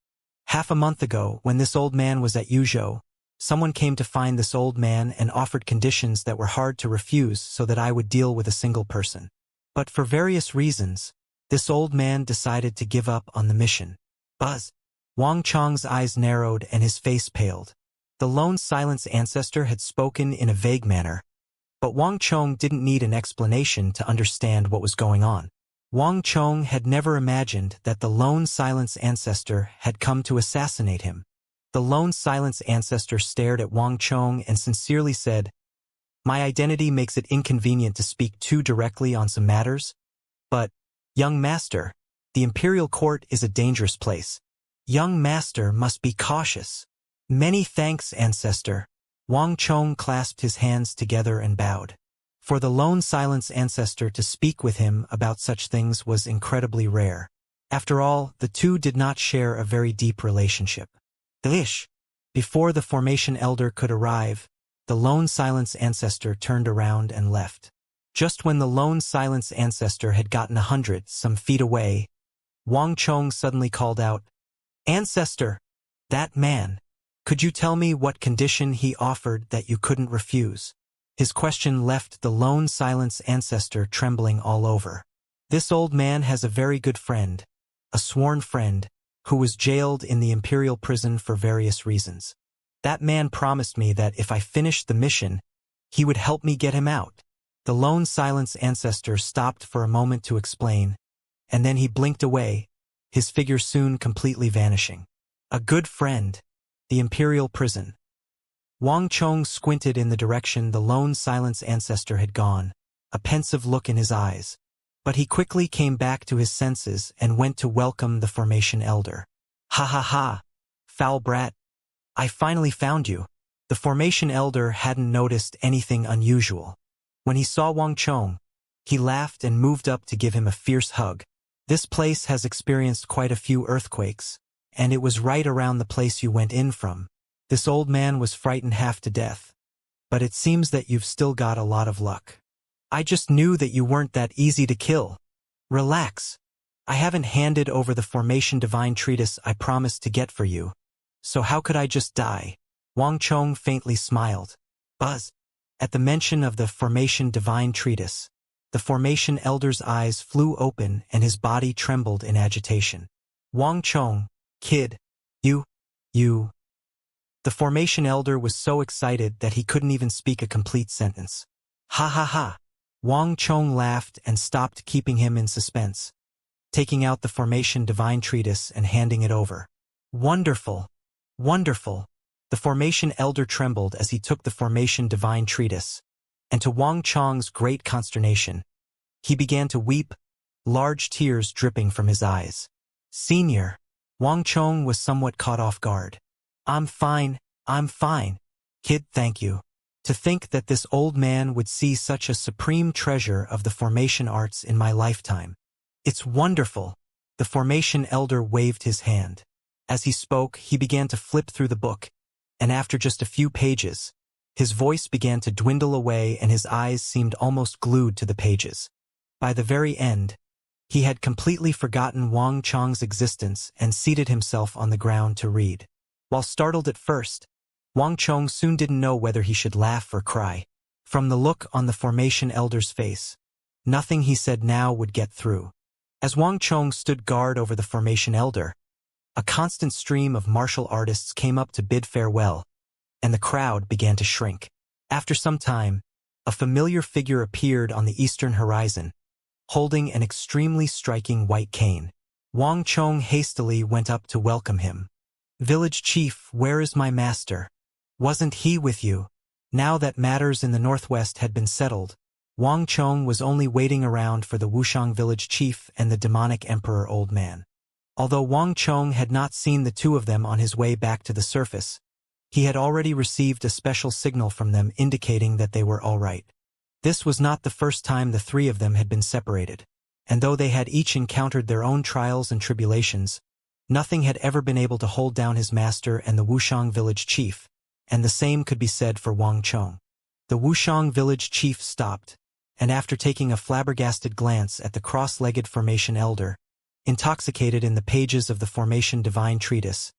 "Half a month ago, when this old man was at Yuzhou, someone came to find this old man and offered conditions that were hard to refuse so that I would deal with a single person. But for various reasons, this old man decided to give up on the mission." "Buzz." Wang Chong's eyes narrowed and his face paled. The Lone Silence Ancestor had spoken in a vague manner, but Wang Chong didn't need an explanation to understand what was going on. Wang Chong had never imagined that the Lone Silence Ancestor had come to assassinate him. The Lone Silence Ancestor stared at Wang Chong and sincerely said, "My identity makes it inconvenient to speak too directly on some matters, but, young master, the Imperial Court is a dangerous place. Young master must be cautious." "Many thanks, Ancestor." Wang Chong clasped his hands together and bowed. For the Lone Silence Ancestor to speak with him about such things was incredibly rare. After all, the two did not share a very deep relationship. Before the Formation Elder could arrive, the Lone Silence Ancestor turned around and left. Just when the Lone Silence Ancestor had gotten 100 feet away, Wang Chong suddenly called out, "Ancestor, that man, could you tell me what condition he offered that you couldn't refuse?" His question left the Lone Silence Ancestor trembling all over. "This old man has a very good friend, a sworn friend, who was jailed in the Imperial prison for various reasons. That man promised me that if I finished the mission, he would help me get him out." The Lone Silence Ancestor stopped for a moment to explain, and then he blinked away, his figure soon completely vanishing. A good friend, the Imperial prison. Wang Chong squinted in the direction the Lone Silence Ancestor had gone, a pensive look in his eyes. But he quickly came back to his senses and went to welcome the Formation Elder. "Ha ha ha, foul brat. I finally found you." The Formation Elder hadn't noticed anything unusual. When he saw Wang Chong, he laughed and moved up to give him a fierce hug. "This place has experienced quite a few earthquakes, and it was right around the place you went in from. This old man was frightened half to death, but it seems that you've still got a lot of luck. I just knew that you weren't that easy to kill. Relax. I haven't handed over the Formation Divine Treatise I promised to get for you, so how could I just die?" Wang Chong faintly smiled. Buzz. At the mention of the Formation Divine Treatise, the Formation Elder's eyes flew open and his body trembled in agitation. Wang Chong, kid, you. The Formation Elder was so excited that he couldn't even speak a complete sentence. Ha ha ha. Wang Chong laughed and stopped keeping him in suspense, taking out the Formation Divine Treatise and handing it over. Wonderful. Wonderful. The Formation Elder trembled as he took the Formation Divine Treatise, and to Wang Chong's great consternation, he began to weep, large tears dripping from his eyes. Senior. Wang Chong was somewhat caught off guard. I'm fine, kid, thank you. To think that this old man would see such a supreme treasure of the formation arts in my lifetime. It's wonderful. The Formation Elder waved his hand. As he spoke, he began to flip through the book, and after just a few pages, his voice began to dwindle away and his eyes seemed almost glued to the pages. By the very end, he had completely forgotten Wang Chong's existence and seated himself on the ground to read. While startled at first, Wang Chong soon didn't know whether he should laugh or cry. From the look on the Formation Elder's face, nothing he said now would get through. As Wang Chong stood guard over the Formation Elder, a constant stream of martial artists came up to bid farewell, and the crowd began to shrink. After some time, a familiar figure appeared on the eastern horizon, holding an extremely striking white cane. Wang Chong hastily went up to welcome him. Village Chief, where is my master? Wasn't he with you? Now that matters in the northwest had been settled, Wang Chong was only waiting around for the Wuxiang village chief and the demonic emperor old man. Although Wang Chong had not seen the two of them on his way back to the surface, he had already received a special signal from them indicating that they were all right. This was not the first time the three of them had been separated, and though they had each encountered their own trials and tribulations, nothing had ever been able to hold down his master and the Wuxiang village chief, and the same could be said for Wang Chong. The Wuxiang village chief stopped, and after taking a flabbergasted glance at the cross-legged Formation Elder, intoxicated in the pages of the Formation Divine Treatise,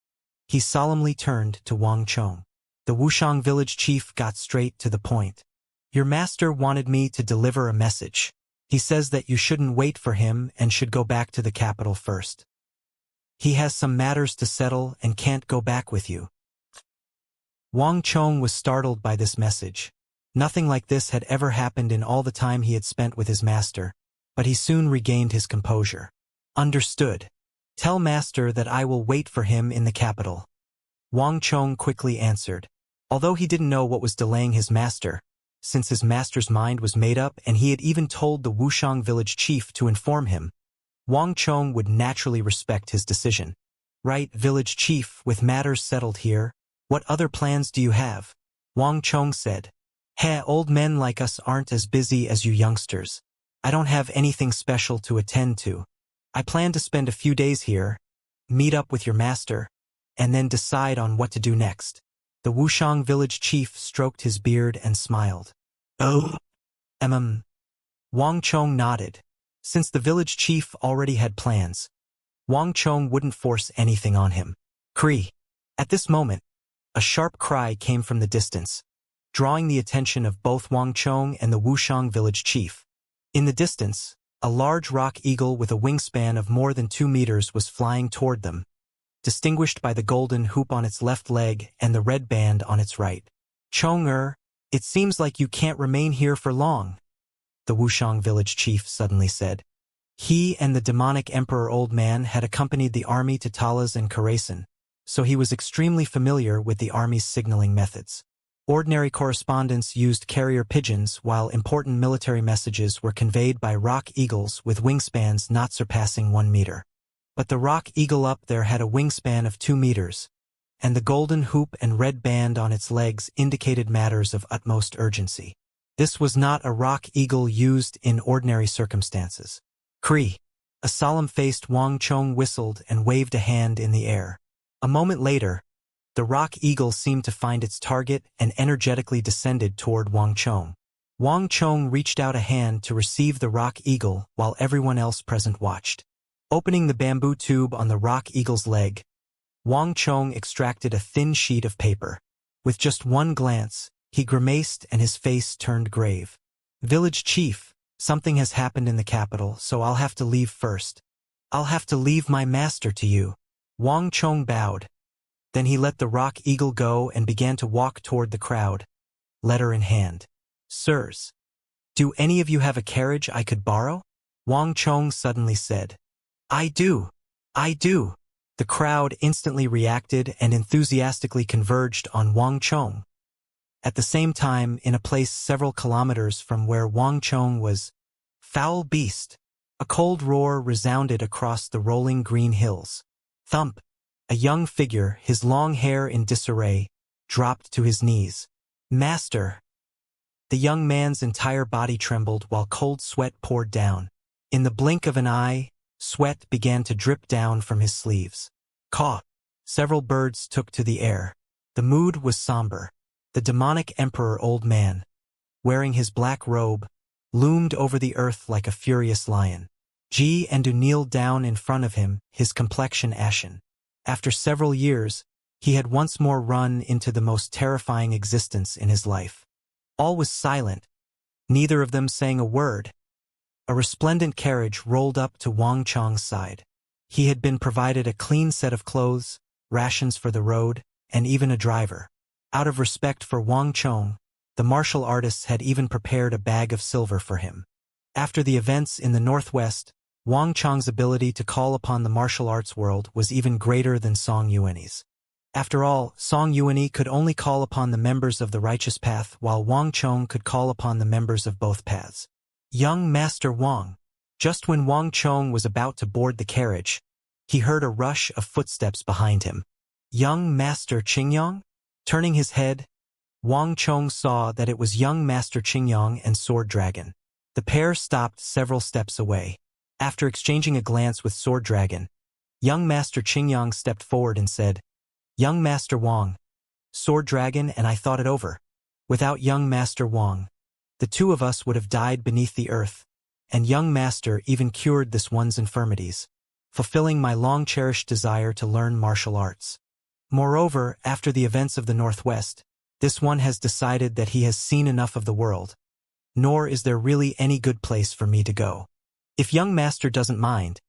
he solemnly turned to Wang Chong. The Wuxiang village chief got straight to the point. Your master wanted me to deliver a message. He says that you shouldn't wait for him and should go back to the capital first. He has some matters to settle and can't go back with you. Wang Chong was startled by this message. Nothing like this had ever happened in all the time he had spent with his master, but he soon regained his composure. Understood. Tell master that I will wait for him in the capital. Wang Chong quickly answered. Although he didn't know what was delaying his master, since his master's mind was made up and he had even told the Wuxiang village chief to inform him, Wang Chong would naturally respect his decision. Right, village chief, with matters settled here, what other plans do you have? Wang Chong said. Old men like us aren't as busy as you youngsters. I don't have anything special to attend to. I plan to spend a few days here, meet up with your master, and then decide on what to do next. The Wuxiang village chief stroked his beard and smiled. Oh. Wang Chong nodded. Since the village chief already had plans, Wang Chong wouldn't force anything on him. Cree. At this moment, a sharp cry came from the distance, drawing the attention of both Wang Chong and the Wuxiang village chief. In the distance, a large rock eagle with a wingspan of more than 2 meters was flying toward them, distinguished by the golden hoop on its left leg and the red band on its right. Chong-er, it seems like you can't remain here for long, the Wuxiang village chief suddenly said. He and the demonic emperor old man had accompanied the army to Talas and Karasan, so he was extremely familiar with the army's signaling methods. Ordinary correspondence used carrier pigeons, while important military messages were conveyed by rock eagles with wingspans not surpassing 1 meter. But the rock eagle up there had a wingspan of 2 meters, and the golden hoop and red band on its legs indicated matters of utmost urgency. This was not a rock eagle used in ordinary circumstances. Cree. A solemn-faced Wang Chong whistled and waved a hand in the air. A moment later, the rock eagle seemed to find its target and energetically descended toward Wang Chong. Wang Chong reached out a hand to receive the rock eagle while everyone else present watched. Opening the bamboo tube on the rock eagle's leg, Wang Chong extracted a thin sheet of paper. With just one glance, He grimaced and his face turned grave. Village chief, something has happened in the capital, so I'll have to leave first. I'll have to leave my master to you. Wang Chong bowed. Then he let the rock eagle go and began to walk toward the crowd, letter in hand. Sirs, do any of you have a carriage I could borrow? Wang Chong suddenly said. I do. I do. The crowd instantly reacted and enthusiastically converged on Wang Chong. At the same time, in a place several kilometers from where Wang Chong was, foul beast, a cold roar resounded across the rolling green hills. Thump! A young figure, his long hair in disarray, dropped to his knees. Master! The young man's entire body trembled while cold sweat poured down. In the blink of an eye, sweat began to drip down from his sleeves. Caw! Several birds took to the air. The mood was somber. The demonic emperor old man, wearing his black robe, loomed over the earth like a furious lion. Ji Endu kneeled down in front of him, his complexion ashen. After several years, he had once more run into the most terrifying existence in his life. All was silent, neither of them saying a word. A resplendent carriage rolled up to Wang Chong's side. He had been provided a clean set of clothes, rations for the road, and even a driver. Out of respect for Wang Chong, the martial artists had even prepared a bag of silver for him. After the events in the northwest, Wang Chong's ability to call upon the martial arts world was even greater than Song Yuanyi's. After all, Song Yuanyi could only call upon the members of the righteous path, while Wang Chong could call upon the members of both paths. Young Master Wang. Just when Wang Chong was about to board the carriage, he heard a rush of footsteps behind him. Young Master Qingyang? Turning his head, Wang Chong saw that it was young Master Qingyang and Sword Dragon. The pair stopped several steps away. After exchanging a glance with Sword Dragon, young Master Qingyang stepped forward and said, Young Master Wang, Sword Dragon and I thought it over. Without young Master Wang, the two of us would have died beneath the earth, and young Master even cured this one's infirmities, fulfilling my long-cherished desire to learn martial arts. Moreover, after the events of the Northwest, this one has decided that he has seen enough of the world, nor is there really any good place for me to go. If young Master doesn't mind,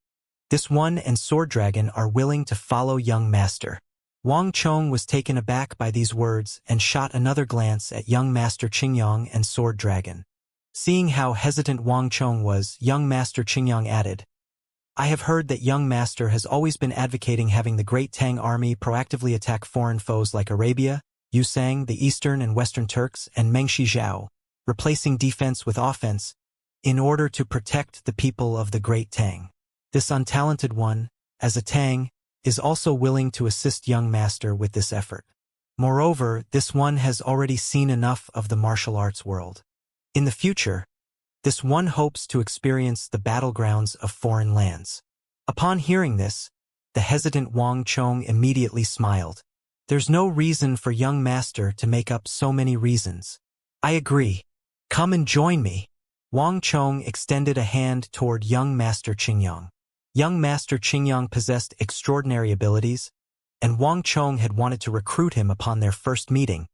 this one and Sword Dragon are willing to follow young Master. Wang Chong was taken aback by these words and shot another glance at young Master Qingyang and Sword Dragon. Seeing how hesitant Wang Chong was, young Master Qingyang added, I have heard that young Master has always been advocating having the Great Tang army proactively attack foreign foes like Arabia, Yusang, the Eastern and Western Turks, and Mengshi Zhao, replacing defense with offense, in order to protect the people of the Great Tang. This untalented one, as a Tang, is also willing to assist young Master with this effort. Moreover, this one has already seen enough of the martial arts world. In the future, this one hopes to experience the battlegrounds of foreign lands. Upon hearing this, the hesitant Wang Chong immediately smiled. There's no reason for young Master to make up so many reasons. I agree. Come and join me. Wang Chong extended a hand toward young Master Qingyang. Young Master Qingyang possessed extraordinary abilities, and Wang Chong had wanted to recruit him upon their first meeting,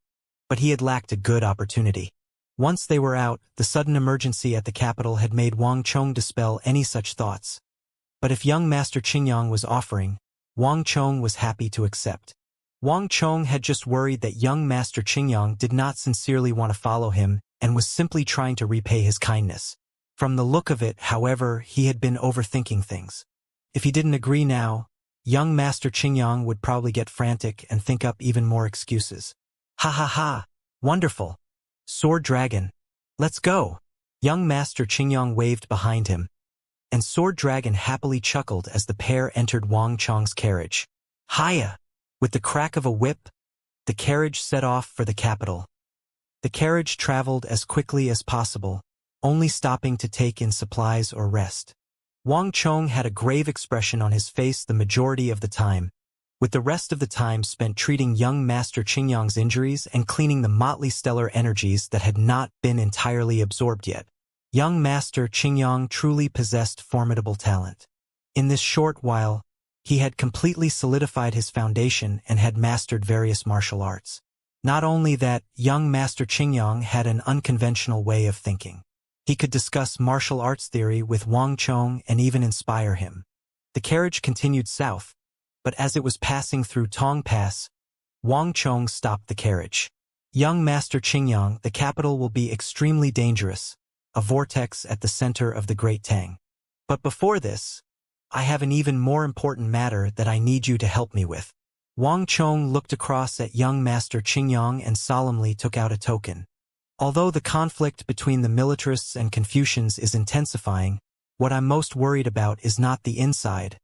but he had lacked a good opportunity. Once they were out, the sudden emergency at the capital had made Wang Chong dispel any such thoughts. But if young Master Qingyang was offering, Wang Chong was happy to accept. Wang Chong had just worried that young Master Qingyang did not sincerely want to follow him and was simply trying to repay his kindness. From the look of it, however, he had been overthinking things. If he didn't agree now, young Master Qingyang would probably get frantic and think up even more excuses. Ha ha ha! Wonderful! Sword Dragon, let's go! Young Master Qingyang waved behind him, and Sword Dragon happily chuckled as the pair entered Wang Chong's carriage. Hiya! With the crack of a whip, the carriage set off for the capital. The carriage traveled as quickly as possible, only stopping to take in supplies or rest. Wang Chong had a grave expression on his face the majority of the time, with the rest of the time spent treating young Master Qingyang's injuries and cleaning the motley stellar energies that had not been entirely absorbed yet. Young Master Qingyang truly possessed formidable talent. In this short while, he had completely solidified his foundation and had mastered various martial arts. Not only that, young Master Qingyang had an unconventional way of thinking. He could discuss martial arts theory with Wang Chong and even inspire him. The carriage continued south, but as it was passing through Tong Pass, Wang Chong stopped the carriage. Young Master Qingyang, the capital will be extremely dangerous, a vortex at the center of the Great Tang. But before this, I have an even more important matter that I need you to help me with. Wang Chong looked across at young Master Qingyang and solemnly took out a token. Although the conflict between the militarists and Confucians is intensifying, what I'm most worried about is not the inside,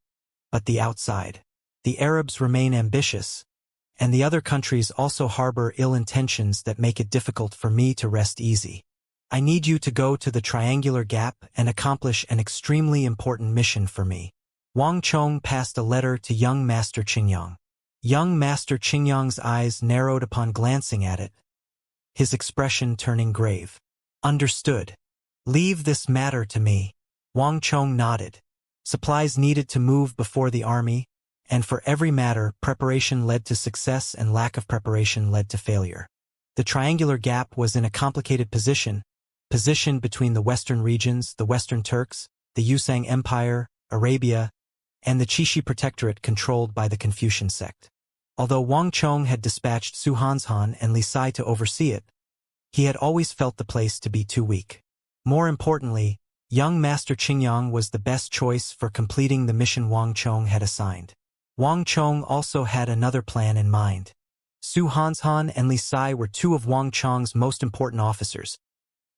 but the outside. The Arabs remain ambitious, and the other countries also harbor ill intentions that make it difficult for me to rest easy. I need you to go to the Triangular Gap and accomplish an extremely important mission for me. Wang Chong passed a letter to young Master Qingyang. Young Master Qingyang's eyes narrowed upon glancing at it, his expression turning grave. Understood. Leave this matter to me. Wang Chong nodded. Supplies needed to move before the army, and for every matter, preparation led to success and lack of preparation led to failure. The Triangular Gap was in a complicated positioned between the western regions, the Western Turks, the Yusang Empire, Arabia, and the Qixi Protectorate controlled by the Confucian sect. Although Wang Chong had dispatched Su Hanshan and Li Sai to oversee it, he had always felt the place to be too weak. More importantly, young Master Qingyang was the best choice for completing the mission Wang Chong had assigned. Wang Chong also had another plan in mind. Su Hanshan and Li Sai were two of Wang Chong's most important officers,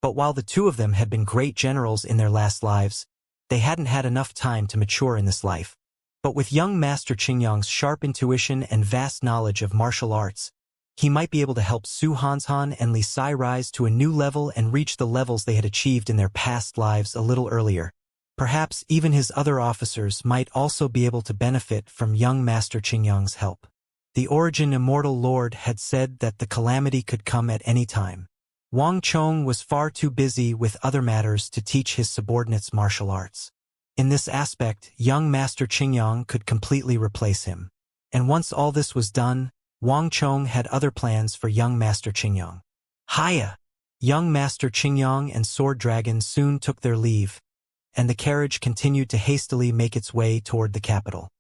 but while the two of them had been great generals in their last lives, they hadn't had enough time to mature in this life. But with young Master Qingyang's sharp intuition and vast knowledge of martial arts, he might be able to help Su Hanshan and Li Sai rise to a new level and reach the levels they had achieved in their past lives a little earlier. Perhaps even his other officers might also be able to benefit from young Master Qingyang's help. The Origin Immortal Lord had said that the calamity could come at any time. Wang Chong was far too busy with other matters to teach his subordinates martial arts. In this aspect, young Master Qingyang could completely replace him. And once all this was done, Wang Chong had other plans for young Master Qingyang. Hiya! Young Master Qingyang and Sword Dragon soon took their leave, and the carriage continued to hastily make its way toward the capital.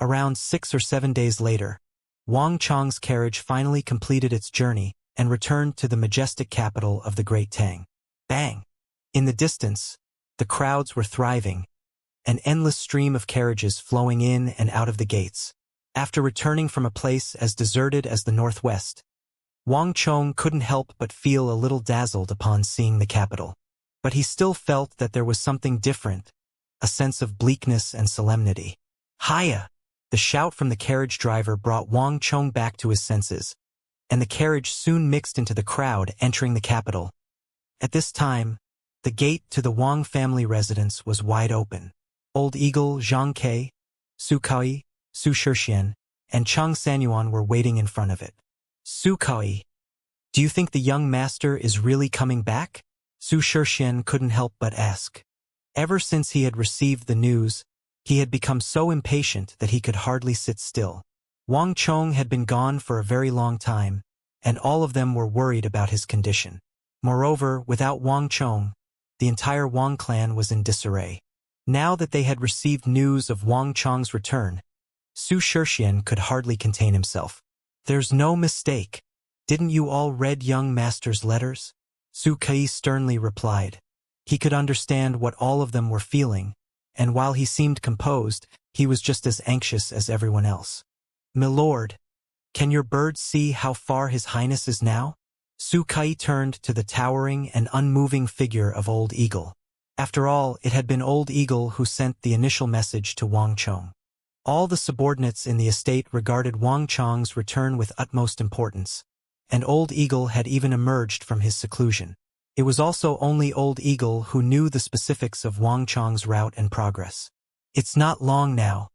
Around 6 or 7 days later, Wang Chong's carriage finally completed its journey and returned to the majestic capital of the Great Tang. Bang! In the distance, the crowds were thriving, an endless stream of carriages flowing in and out of the gates. After returning from a place as deserted as the Northwest, Wang Chong couldn't help but feel a little dazzled upon seeing the capital. But he still felt that there was something different, a sense of bleakness and solemnity. Hiya! The shout from the carriage driver brought Wang Chong back to his senses, and the carriage soon mixed into the crowd entering the capital. At this time, the gate to the Wang family residence was wide open. Old Eagle, Zhang Ke, Su Kai, Su Shixian, and Chang Sanyuan were waiting in front of it. Su Kai, do you think the young master is really coming back? Su Shixian couldn't help but ask. Ever since he had received the news, he had become so impatient that he could hardly sit still. Wang Chong had been gone for a very long time, and all of them were worried about his condition. Moreover, without Wang Chong, the entire Wang clan was in disarray. Now that they had received news of Wang Chong's return, Su Shixian could hardly contain himself. There's no mistake. Didn't you all read young master's letters? Su Kai sternly replied. He could understand what all of them were feeling, and while he seemed composed, he was just as anxious as everyone else. Milord, can your bird see how far His Highness is now? Su Kai turned to the towering and unmoving figure of Old Eagle. After all, it had been Old Eagle who sent the initial message to Wang Chong. All the subordinates in the estate regarded Wang Chong's return with utmost importance, and Old Eagle had even emerged from his seclusion. It was also only Old Eagle who knew the specifics of Wang Chong's route and progress. It's not long now.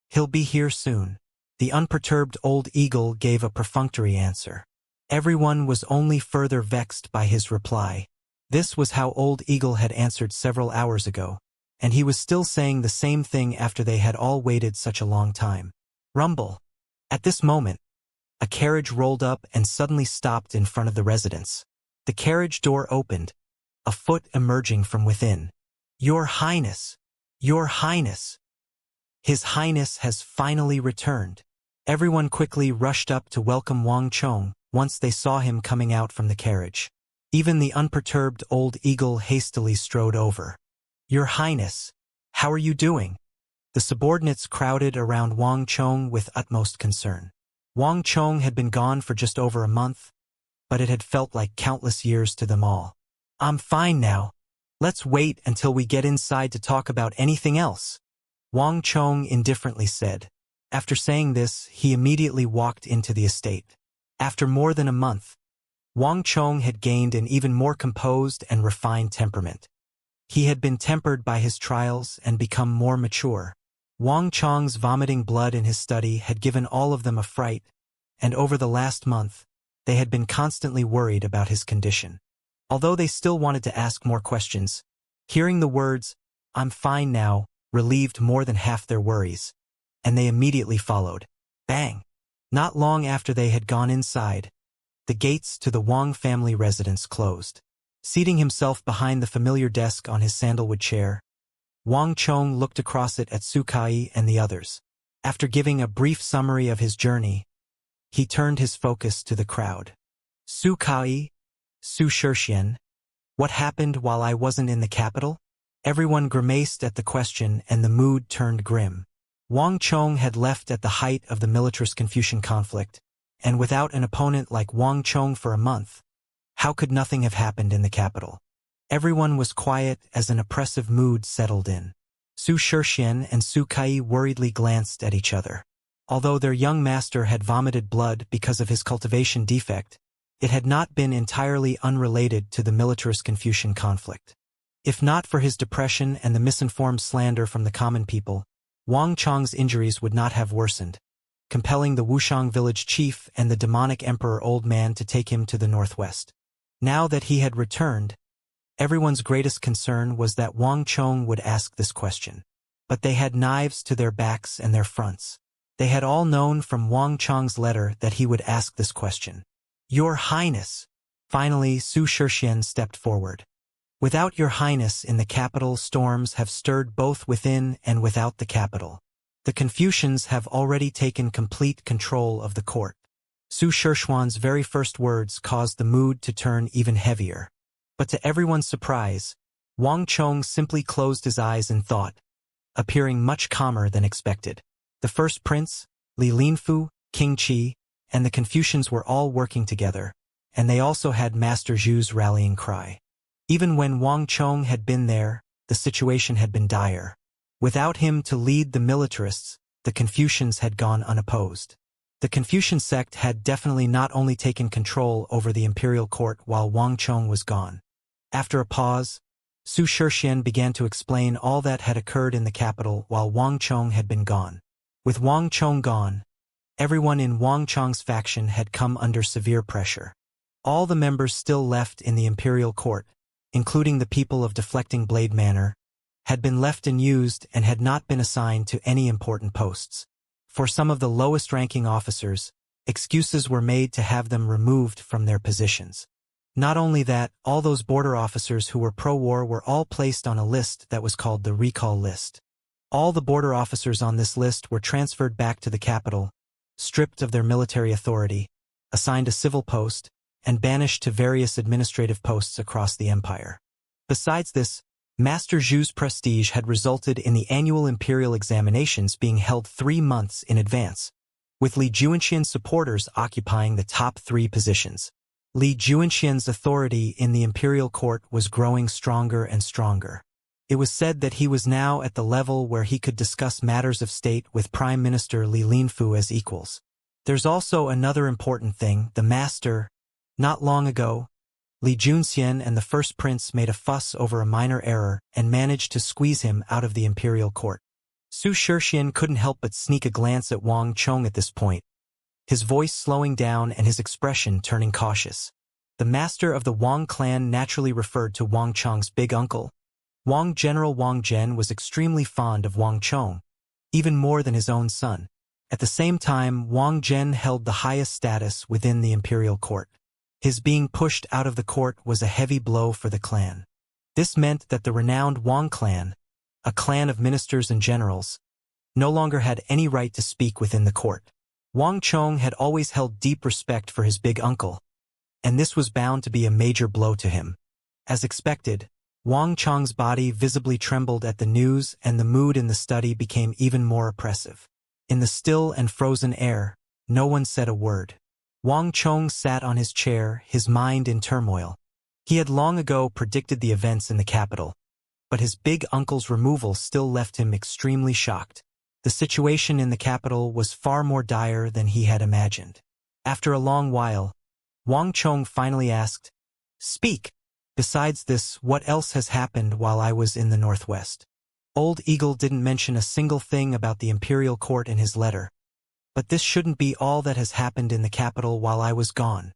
He'll be here soon. The unperturbed Old Eagle gave a perfunctory answer. Everyone was only further vexed by his reply. This was how Old Eagle had answered several hours ago, and he was still saying the same thing after they had all waited such a long time. Rumble. At this moment, a carriage rolled up and suddenly stopped in front of the residence. The carriage door opened, a foot emerging from within. "Your Highness! Your Highness! His Highness has finally returned." Everyone quickly rushed up to welcome Wang Chong once they saw him coming out from the carriage. Even the unperturbed old eagle hastily strode over. "Your Highness, how are you doing?" The subordinates crowded around Wang Chong with utmost concern. Wang Chong had been gone for just over a month, but it had felt like countless years to them all. "I'm fine now. Let's wait until we get inside to talk about anything else," Wang Chong indifferently said. After saying this, he immediately walked into the estate. After more than a month, Wang Chong had gained an even more composed and refined temperament. He had been tempered by his trials and become more mature. Wang Chong's vomiting blood in his study had given all of them a fright, and over the last month, they had been constantly worried about his condition. Although they still wanted to ask more questions, hearing the words, "I'm fine now," relieved more than half their worries, and they immediately followed. Bang! Not long after they had gone inside, the gates to the Wang family residence closed. Seating himself behind the familiar desk on his sandalwood chair, Wang Chong looked across it at Su Kai and the others. After giving a brief summary of his journey, he turned his focus to the crowd. "Su Kai, Su Shixian, what happened while I wasn't in the capital?" Everyone grimaced at the question and the mood turned grim. Wang Chong had left at the height of the militarist Confucian conflict, and without an opponent like Wang Chong for a month, how could nothing have happened in the capital? Everyone was quiet as an oppressive mood settled in. Su Shixian and Su Kai worriedly glanced at each other. Although their young master had vomited blood because of his cultivation defect, it had not been entirely unrelated to the militarist Confucian conflict. If not for his depression and the misinformed slander from the common people, Wang Chong's injuries would not have worsened, compelling the Wuxiang village chief and the demonic emperor old man to take him to the northwest. Now that he had returned, everyone's greatest concern was that Wang Chong would ask this question. But they had knives to their backs and their fronts. They had all known from Wang Chong's letter that he would ask this question. "Your Highness!" Finally, Su Shixian stepped forward. "Without Your Highness in the capital, storms have stirred both within and without the capital. The Confucians have already taken complete control of the court." Su Shixian's very first words caused the mood to turn even heavier. But to everyone's surprise, Wang Chong simply closed his eyes in thought, appearing much calmer than expected. The first prince, Li Linfu, King Qi, and the Confucians were all working together, and they also had Master Zhu's rallying cry. Even when Wang Chong had been there, the situation had been dire. Without him to lead the militarists, the Confucians had gone unopposed. The Confucian sect had definitely not only taken control over the imperial court while Wang Chong was gone. After a pause, Su Shixian began to explain all that had occurred in the capital while Wang Chong had been gone. With Wang Chong gone, everyone in Wang Chong's faction had come under severe pressure. All the members still left in the imperial court, including the people of Deflecting Blade Manor, had been left unused and had not been assigned to any important posts. For some of the lowest-ranking officers, excuses were made to have them removed from their positions. Not only that, all those border officers who were pro-war were all placed on a list that was called the recall list. All the border officers on this list were transferred back to the capital, stripped of their military authority, assigned a civil post, and banished to various administrative posts across the empire. Besides this, Master Zhu's prestige had resulted in the annual imperial examinations being held 3 months in advance, with Li Juanxian's supporters occupying the top 3 positions. Li Juanxian's authority in the imperial court was growing stronger and stronger. It was said that he was now at the level where he could discuss matters of state with Prime Minister Li Linfu as equals. There's also another important thing. The master, not long ago, Li Junxian and the first prince made a fuss over a minor error and managed to squeeze him out of the imperial court. Su Shixian couldn't help but sneak a glance at Wang Chong at this point, his voice slowing down and his expression turning cautious. The master of the Wang clan naturally referred to Wang Chong's big uncle. Wang General Wang Zhen was extremely fond of Wang Chong, even more than his own son. At the same time, Wang Zhen held the highest status within the imperial court. His being pushed out of the court was a heavy blow for the clan. This meant that the renowned Wang clan, a clan of ministers and generals, no longer had any right to speak within the court. Wang Chong had always held deep respect for his big uncle, and this was bound to be a major blow to him. As expected, Wang Chong's body visibly trembled at the news, and the mood in the study became even more oppressive. In the still and frozen air, no one said a word. Wang Chong sat on his chair, his mind in turmoil. He had long ago predicted the events in the capital, but his big uncle's removal still left him extremely shocked. The situation in the capital was far more dire than he had imagined. After a long while, Wang Chong finally asked, "Speak. Besides this, what else has happened while I was in the Northwest?" Old Eagle didn't mention a single thing about the imperial court in his letter. "But this shouldn't be all that has happened in the capital while I was gone,"